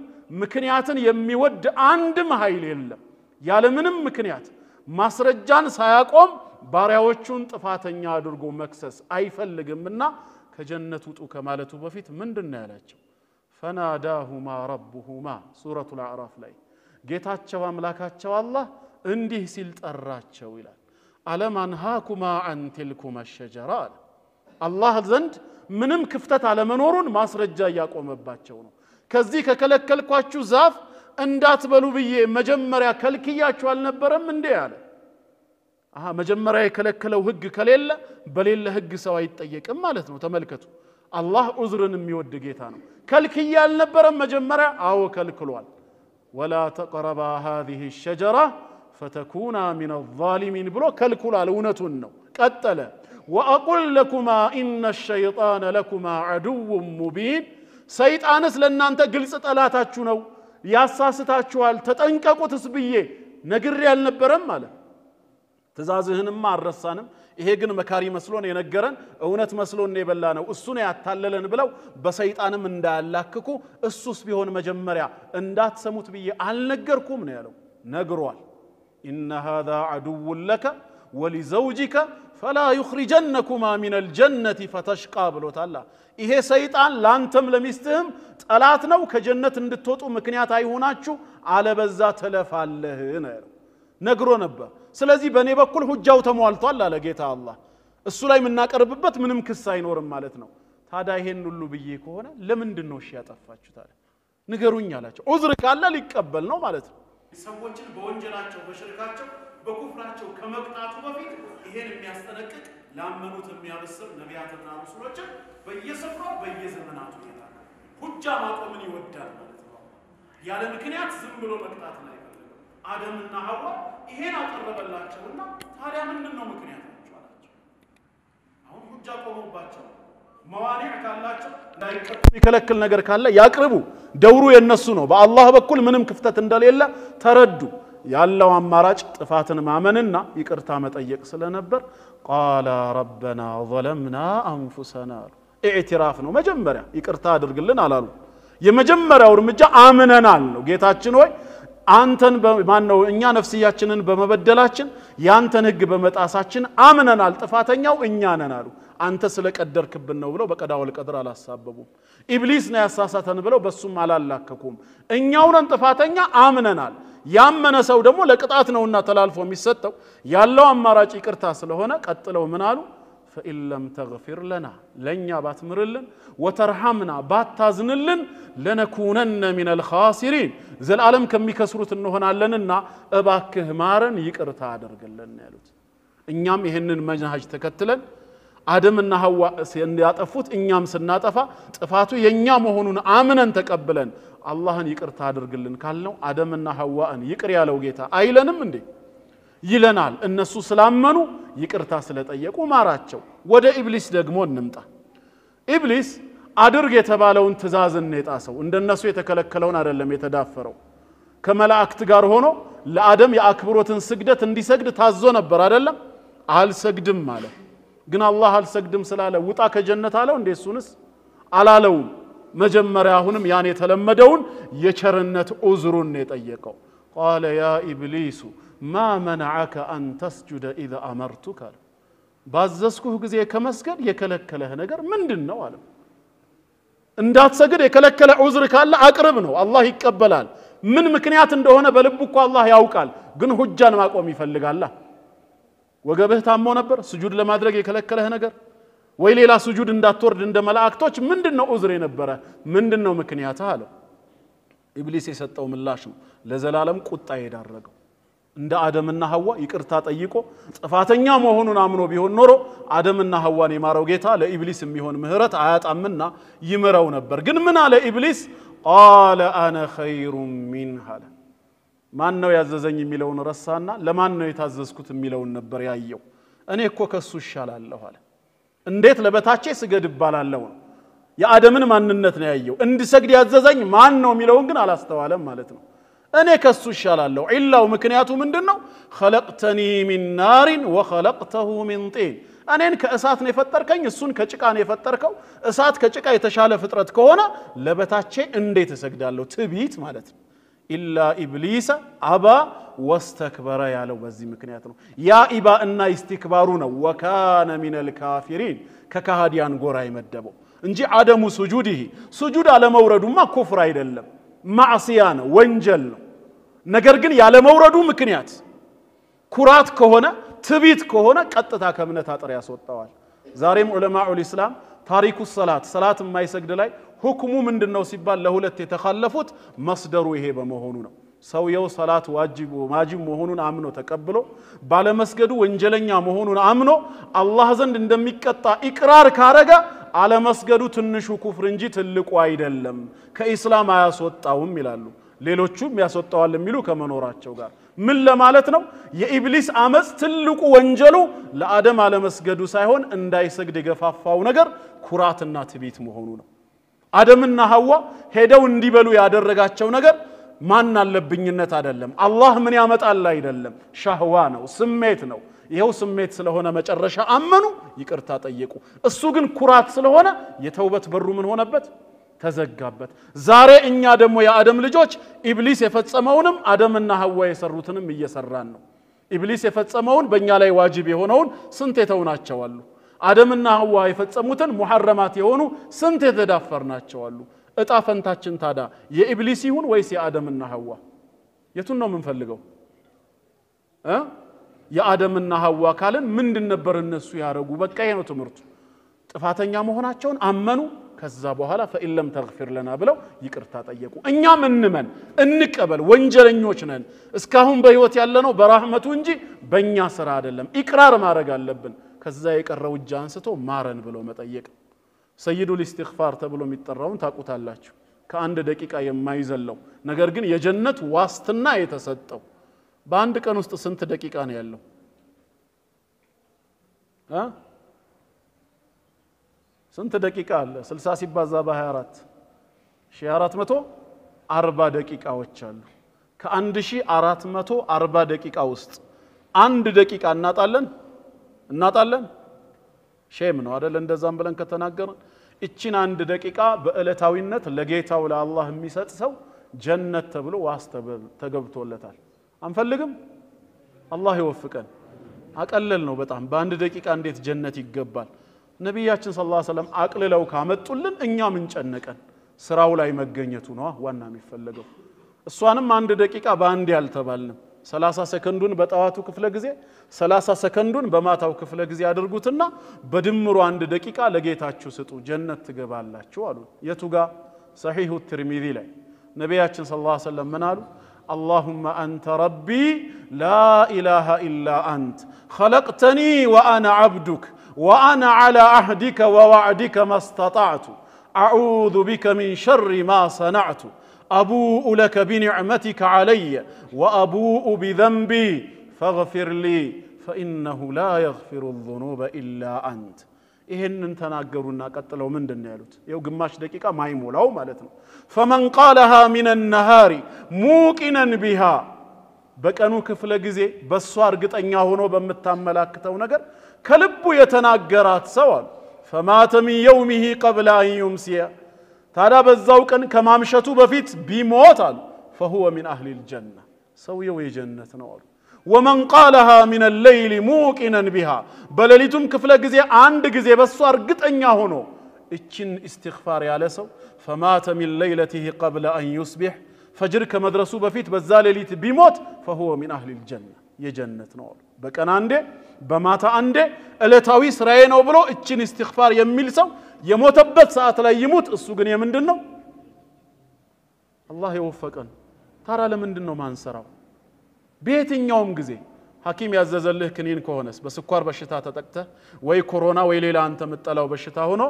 ምክንያትን የሚወድ አንድም ኃይል የለም ያለ ምንም ምክንያት ማስረጃን ሳያቆም ባሪያዎቹን ጥፋተኛ አድርጎ መክሰስ አይፈልግምና ከጀነት ውጡ ከማለቱ በፊት ምንድነው ያላቸው ፈናዳሁማ ረብሁማ ሱረቱል አዕራፍ ላይ ጌታቸው አምላካቸው አላህ እንዲህ ሲል ጠራቸው ይላል አለም አንሃኩማ አን ትልኩማ الشجራ አላህ ዘንድ ምንም ክፍተት አለመኖሩን ማስረጃ ያቆመባቸው ነው ከዚህ ከከለከልኳችሁ ዛፍ እንዳትበሉ ብዬ መጀመሪያ ከልክያችሁ አልነበረም እንዴ ያለ መጀመሪያ የከለከለው ህግ ከሌለ በሌለ ህግ ሰው አይጠየቅም ማለት ነው ተመልከቱ አላህ ዑዝርን የሚወድ ጌታ ነው ከልክያ አልነበረም መጀመሪያ አዎ ከልክሏል ولا تقربا هذه الشجره فتكونا من الظالمين ብሎ ከልክሏል እውነቱን ነው ቀጠለ واقول لكما ان الشيطان لكما عدو مبين ሰይጣንስ ለእናንተ ግልጽ ጠላታችሁ ነው ያሳስታችኋል ተጠንቀቁትስ ብዬ ነግሬ ያልነበረም ማለት ትእዛዝህንም አረሳንም ይሄ ግን መካሪ መስሎን የነገረን እውነት መስሎን የበላ ነው እሱን ያታለለን ብለው በሰይጣንም እንዳያላክኩ እሱስ ቢሆን መጀመሪያ እንዳትሰሙት ብዬ አልነገርኩም ነው ያለው ነግሯል ان هذا عدو لك ولزوجك فلا يخرجنكما من الجنه فتشقى ብሎታል ይሄ ሰይጣን ላንተም ለሚስትህም ጠላት ነው ከጀነት እንድትወጡ ምክንያት አይሆናችሁ አለበዛ ተለፋለህ ነው ነግሮ ነበር ስለዚህ በኔ በኩል ሁጃው ተሟልቷል አለ ጌታ አላህ እሱ ላይ ምናቀርብበት ምንም ክስ አይኖርም ማለት ነው ታዲያ ይሄን ሁሉ ብዬ ከሆነ ለምንድነው እሺ ያጠፋችሁት አለ ንገሩኝ አላቸው ዑዝር ካለ ሊቀበል ነው ማለት ነው ሰዎችን በወንጀላቸው በሽርካቸው በኩፍራቸው ከመቅጣቱ በፊት ይሄን የሚያስጠነቅቅ ላመኑት የሚያበስር ነቢያትና ረሱሎችን በየስፍራው በየዘመናቱ ይላል ሁጃ ማቆምን ይወዳል ማለት ነው ያለ ምክንያት ዝም ብሎ መቅጣትን አይፈልግም አደምና ሐዋ ይሄን አቀረበላቸውና ታዲያ ምንድነው ምክንያታቸው አላቸው አሁን ሁጃ ቆመባቸው መዋኒዕ ካላቸው ላይቀጡ ይከለክል ነገር ካለ ያቅርቡ ደውሩ የነሱ ነው በአላህ በኩል ምንም ክፍተት እንደሌለ ተረዱ ያለው አማራጭ ጥፋትን ማመንና ይቅርታ መጠየቅ ስለነበር قال ربنا ظلمنا انفسنا اعتراف ነው መጀመሪያ ይቅርታ አድርግልን አላሉ የመጀመሪያው እርምጃ አምነናል ነው ጌታችን ሆይ አንተን ማን ነው እኛ ነፍስያችንን በመበደላችን ያንተን ህግ በመጣሳችን አምነናል ጥፋተኛው እኛ ነን አሉ አንተ ስለቀደርክብን ነው ብለው በቀዳው ለቀድር አላሳበቡም ኢብሊስ ነው ያሳሳተን ብለው በሱም አላላከኩም እኛው ነን ጥፋተኛ አምነናል ያመነ ሰው ደግሞ ለቅጣት ነውና ተላልፎ የሚሰጠው ያለው አማራጭ ይቅርታ ስለሆነ ቀጥለው ምን አሉ فإن لم تغفر لنا لنيا باتمرلن وترحمنا باتازنلن لنكونن من الخاسرين زل عالم كم يكسروت እንሆናለንና እባክህ ማረን ይቅርታ አድርግልን ያሉት እኛም ይሄንን መንሃጅ ተከትለን አደምና ሐዋ እንዲያጠፉት እኛም ስናጠፋ ጥፋቱ የኛ መሆኑን አምነን ተቀበለን አላህን ይቅርታ አድርግልን ካልነው አደምና ሐዋን ይቅር ያለው ጌታ አይለንም እንዴ ይለናል እነሱ ስላመኑ ይቅርታ ስለጠየቁ ማራቸው ወደ ኢብሊስ ደግሞ እንምጣ ኢብሊስ አድርግ የተባለውን ትእዛዝን የጣሰው እንደነሱ የተከለከለውን አይደለም የተዳፈረው ከመላእክት ጋር ሆኖ ለአደም የአክብሮትን ስግደት እንዲሰግድ ታዞ ነበር አይደለም አልሰግድም ማለት ግን አላህ አልሰግድም ስላለ ውጣ ከጀነት አለው እንደሱንስ አላለው መጀመሪያ አሁንም ያን የተለመደውን የቸርነት ዑዝሩን የጠየቀው قال يا ابليس ما منعك ان تسجد اذا امرتك ባዘዝኩህ ጊዜ ከመስገድ የከለከለህ ነገር ምንድነው አለ እንዳትሰግድ የከለከለ ዑዝር ካለ አቅርብ ነው አላህ ይቀበላል ምን ምክንያት እንደሆነ በልብኩ አላህ ያውቃል ግን ሁጃን ማቆም ይፈልጋል ወገብህ ታሞ ነበር ስጁድ ለማድረግ የከለከለህ ነገር ወይ ሌላ ስጁድ እንዳትወርድ እንደ መላእክቶች ምንድነው ዑዝር የነበረ ምንድነው ምክንያትህ አለ ኢብሊስ የሰጠው ምላሽ ነው ለዘላለም ቁጣ ይዳረገው እንደ አደምና ሐዋ ይቅርታ ጠይቆ ጥፋተኛ መሆኑን አምኖ ቢሆን ኖሮ አደምና ሐዋን የማረው ጌታ ለኢብሊስ የሚሆን ምህረት አያጣምና ይመረው ነበር ግን ምን አለ ኢብሊስ قال انا خير منها ማን ነው ያዘዘኝ የሚለውን ረሳና ለማን ነው የታዘዝኩት የሚለውን ነበር ያየው እኔ እኮ ከሱ ይሻላለሁ አለ እንዴት ለበታቼ ስገድ ይባላልው የአደምን ማንነት ነው ያየው እንዲሰግድ ያዘዘኝ ማን ነው የሚለውን ግን አላስተዋለም ማለት ነው እኔ ከሱ ይሻላለሁ ኢላው ምክንያቱ ምንድነው خلقتني من نار وخلقته من طين እኔን ከእሳት ነው የፈጠርከኝ እሱን ከጭቃ ነው የፈጠርከው እሳት ከጭቃ የተሻለ ፍጥረት ከሆነ ለበታቼ እንዴት እሰግዳለሁ ትቢት ማለት ነው إلا إبليس أبى واستكبر ያለው በዚህ ምክንያት ነው ያ ኢባ እና ኢስቲክባሩ ነው ወካነ من الكافرين ከካሃዲያን ጎራ ይመደበው እንጂ አደሙ ሱጁዲሂ ሱጁድ አለመውረዱማ ኩፍር አይደለም ማዕሲያ ነው ወንጀል ነው ነገር ግን ያለ መውረዱ ምክንያት ኩራት ከሆነ ትቢት ከሆነ ቀጥታ ከእምነት አጥር ያስወጣዋል ዛሬም ዑለማኡል ኢስላም ታሪኩ ሰላት የማይሰግድ ላይ ሁክሙ ምንድነው ሲባል ለሁለት የተخلፉት መስደሩ ይሄ በመሆኑ ነው ሰውየው ሰላት ዋጅብ መሆኑን አምኖ ተቀብሎ ባለመስገዱ ወንጀለኛ መሆኑን አምኖ አላህ ዘንድ እንደሚቀጣ ኢቅራር ካረጋ አለመስገዱ ትንሹ ኩፍር እንጂ ትልቁ አይደለም ከኢስላም አያስወጣውም ይላሉ ሌሎቹም ያስወጣዋል የሚሉ ከመኖራቸው ጋር ምን ለማለት ነው የኢብሊስ አመጽ ትልቁ ወንጀሉ ለአደም አለመስገዱ ሳይሆን እንዳይሰግድ የገፋፋው ነገር ኩራትና ትቢት መሆኑ ነው አደምና ሐዋ ሄደው እንዲበሉ ያደረጋቸው ነገር ማን አለብኝነት አይደለም አላህ ምን ያመጣል አይደለም ሻህዋ ነው ስሜት ነው ይሄው ስሜት ስለሆነ መጨረሻ አመኑ ይቅርታ ጠየቁ እሱ ግን ኩራት ስለሆነ የተውበት በሩ ምን ሆነበት ተዘጋበት ዛሬ እኛ ደግሞ የአደም ልጆች ኢብሊስ የፈጸመውንም አደምና ሐዋ የሰሩትንም እየሰራን ነው ኢብሊስ የፈጸመውን በእኛ ላይ ዋጅብ የሆነውን ስንት የተውናቸው አሉ አደምና ሐዋ የፈጸሙትን ሙሐረማት የሆኑ ስንት የተዳፈርናቸው አሉ እጣ ፈንታችን ታዳ የኢብሊስ ይሁን ወይስ የአደምና ሐዋ የቱን ነው የምንፈልገው የአደምና ሐዋ ካለን ምንድን ነበር እነሱ ያረጉ በቃ ይሄ ነው ትምርቱ ጥፋተኛ መሆናቸውን አመኑ ከዛ በኋላ ፈኢለም ተግፊር ለና ብለው ይቅርታ ጠየቁ እኛም እንመን እንቀበል ወንጀለኞች ነን እስካሁን በህይወት ያለነው በራህመቱ እንጂ በእኛ ስራ አይደለም ኢቅራር ማድረግ አለብን ከዛ የቀረው እጅ አንስቶ ማረን ብለው መጠየቅ ሰይዱል ኢስቲግፋር ተብሎ የሚጠራውን ታቁታላችሁ ከአንድ ደቂቃ የማይዘለው ነገር ግን የጀነት ዋስትና የተሰጠው በአንድ ቀን ውስጥ ስንት ደቂቃ ነው ያለው ስንት ደቂቃ አለ 60 ሲባዛ በ24 1440 ደቂቃዎች አሉ ከ1440 ደቂቃ ውስጥ አንድ ደቂቃ እናጣለን ሼም ነው አይደል እንደዛም ብለን ከተናገርን እቺን አንድ ደቂቃ በእለታዊነት ለጌታው ለአላህ የሚሰጥ ሰው ጀነት ተብሎ ዋስተበል ተገብቶለታል አንፈልግም አላህ ይወፍቀን አቀለል ነው በጣም በአንድ ደቂቃ እንዴት ጀነት ይገባል ነብያችን ሰለላሁ ዐለይሂ ወሰለም አቅልለው ካመጡልን እኛ ምን ጨነቀን ስራው ላይ መገኘቱ ነው ዋና የሚፈልገው እሷንም አንድ ደቂቃ በአንድ ያልተባልንም 30 ሰከንዱን በጣዋቱ ክፍለ ጊዜ 30 ሰከንዱን በማታው ክፍለ ጊዜ አድርጉትና በድምሩ አንድ ደቂቃ ለጌታችሁ ስጡ ጀነት ትገባላችሁ አሉ የቱጋ ሰሂሁ ትርሚዚ ላይ ነብያችን ሰለላሁ ዐለይሂ ወሰለም ምን አሉ اللهم أنت ربي لا إله إلا أنت خلقتني وأنا عبدك وأنا على عهدك ووعدك ما استطعت أعوذ بك من شر ما صنعت أبوء لك بنعمتك علي وأبوء بذنبي فاغفر لي فإنه لا يغفر الذنوب إلا أنت ይሄንን ተናገሩና ቀጥለው ምንድነው ያሉት ይው ግማሽ ደቂቃ ማይሞላው ማለት ነው فمن قالها من النهار موقنا بها በቀኑ ክፍለ ጊዜ በሷ እርግጠኛ ሆኖ በመታመላክተው ነገር ከልቡ የተናገራት ሰው አሉ فمات من يومه قبل أن يمسي ታዲያ በዛው ቀን ከማምሸቱ በፊት ቢሞት አሉ فهو من أهل الجنة ሰውየው የጀነት ነው አሉ ومن قالها من الليل موقنا بها በሌሊቱም ክፍለ ጊዜ አንድ ጊዜ በሷ እርግጠኛ ሆኖ እቺን ኢስቲግፋር ያለ ሰው فمات من ليلته قبل أن يصبح فجر ከመድረሱ በፊት በዛ ሌሊት ቢሞት فهو من أهل الجنة የጀነት ነው በቀን አንዴ በማታ አንዴ እለታዊ ስራዬ ነው ብሎ እቺን ኢስቲግፋር የሚል ሰው የሞተበት ሰዓት ላይ ይሙት እሱ ግን የምንድነው አላህ ይወፈቀን ታዲያ ለምንድነው ማንሰራው በየትኛውም ጊዜ ሐኪም ያዘዘልህ ክኒን ከሆነስ በስኳር በሽታ ተጠቅተ ወይ ኮሮና ወይ ሌላ አንተ መጠላው በሽታ ሆኖ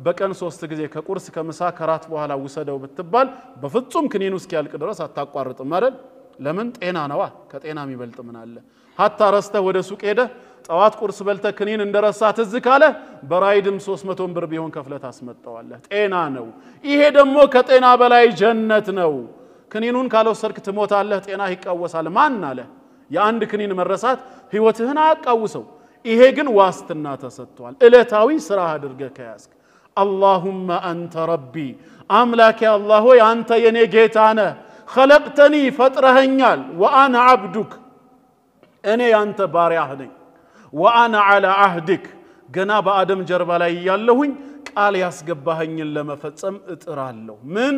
በቀን 3 ጊዜ ከቁርስ ከምሳ ከራት በኋላ ውሰደው ብትባል በፍጹም ክኒኑ እስኪያልቅ ድረስ አታቋርጥም አይደል ለምን ጤና ነዋ ከጤና የሚበልጥ ምን አለ hatta ረስተ ወደ ሱቅ ሄደ ጣዋት ቁርስ በልተ ክኒን እንደረሳ ትዝ ካለ በራይድም 300 ብር ቢሆን ከፍለት አስመጣዋለህ ጤና ነው ይሄ ደግሞ ከጤና በላይ ጀነት ነው ክኒኑን ካልወሰድክ ትሞታለህ ጤና ይቃወሳል ማን አለ የአንድ ክኒን መረሳት ህይወትህን አያቃውሰው ይሄ ግን ዋስትና ተሰጥቷል እለታዊ ስራ አድርገህ ከያዝክ اللهم انت ربي املاك يا الله ሆይ አንተ የኔ ጌታ ነህ خلقتني فطرهኛል وانا عبدك እኔ ያንተ ባሪያህ ነኝ وانا على عهدك ገና በአደም ጀርባ ላይ ያለሁኝ ቃል ያስገባኸኝን ለመፈጸም እጥራለሁ ምን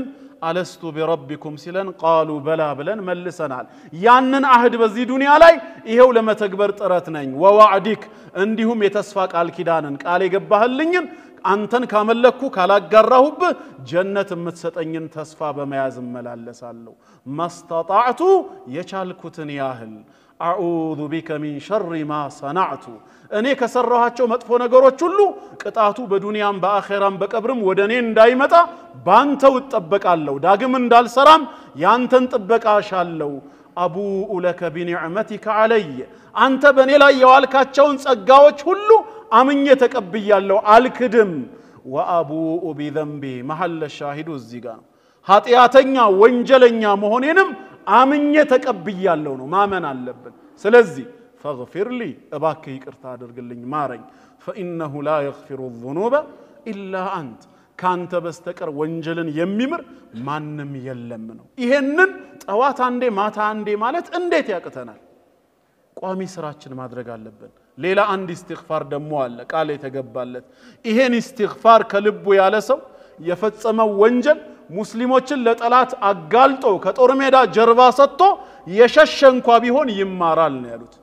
አለስቱ بربكم ሲለን قالوا بلا ብለን መልሰናል ያንን አህድ በዚህ ዱንያ ላይ ይሄው ለመተግበር ጥረት ነኝ ووعدك እንዲሁም የተስፋ ቃል ኪዳንን ቃል የገባህልኝን አንተን ካመለኩ ካላጋራሁብ ጀነት የምትሰጠኝን ተስፋ በመያዝ መላለሳለሁ ማስተጣዕቱ የቻልኩትን ያህል اعوذ بك من شر ما صنعت እኔ ከሰራኋቸው መጥፎ ነገሮች ሁሉ ቅጣቱ በዱንያም በአኺራም በቀብርም ወደኔ እንዳይመጣ ባንተው ተጠበቃለሁ ዳግም እንዳልሰራም ያንተን ጥበቃሻለሁ አቡኡ ለከ بنعمتك علي አንተ በኔ ላይ ያዋልካቸውን ጸጋዎች ሁሉ አምኜ ተቀብያለሁ አልክድም ወአቡኡ بذنبي محل الشاهد እዚህ ጋር ኃጢያተኛ ወንጀለኛ መሆኔንም አምኜ ተቀብያለሁ ነው ማመን አለብን ስለዚህ فاغفر لي እባክህ ይቅርታ አድርግልኝ ማረኝ فانه لا يغفر الذنوب الا انت ካንተ በስተቀር ወንጀልን የሚምር ማንንም የለም ነው ይሄንን ጣዋት አንዴ ማታ አንዴ ማለት እንዴት ያቅተናል ቋሚ ስራችን ማድረግ አለብን ሌላ አንድ ኢስቲግፋር ደሞ አለ ቃል የተገባለት ይሄን ኢስቲግፋር ከልቡ ያለ ሰው የፈጸመው ወንጀል ሙስሊሞችን ለጠላት አጋልጦ ከጦር ሜዳ ጀርባ ሰጥቶ የሸሸ እንኳን ቢሆን ይማራል ነው ያሉት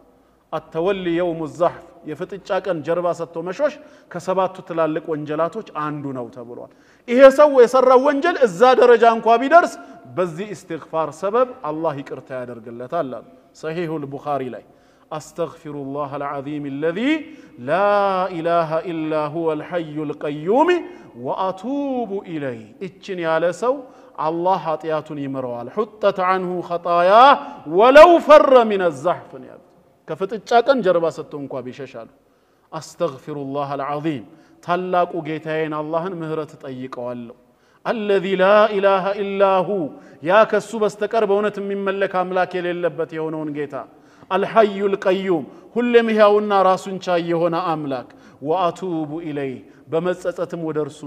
التولي يوم الزحف የፍጥጫ ቀን ጀርባ ሰጥቶ መሾሽ ከሰባቱ ትላልቅ ወንጀላቶች አንዱ ነው ተብሏል ይሄ ሰው የሰራው ወንጀል እዛ ደረጃ እንኳን ቢደርስ በዚህ استغفار ሰበብ አላህ ይቅርታ ያደርግለታል صحيح البخاري ላይ أستغفر الله العظيم الذي لا إله إلا هو الحي القيوم وأتوب إليه إتشن يا سو الله ኃጢአቱን ይምረዋል حطت عنه خطاياه ولو فر من الزحف ከፍጥጫ ቀን ጀርባ ሰጥቶ እንኳን ቢሸሻሉ أستغفر الله العظيم ታላቁ ጌታዬን አላህን ምህረት ጠይቀዋለሁ الذي لا إله إلا هو يا ከሱ በስተቀር በእውነት የሚመለክ አምላክ የሌለበት የሆነውን ጌታ الحي القيوم ሁሉም ይያውና ራሱን ቻይ የሆነ አምላክ وأتوب إليه በመጸጸትም ወደ እርሱ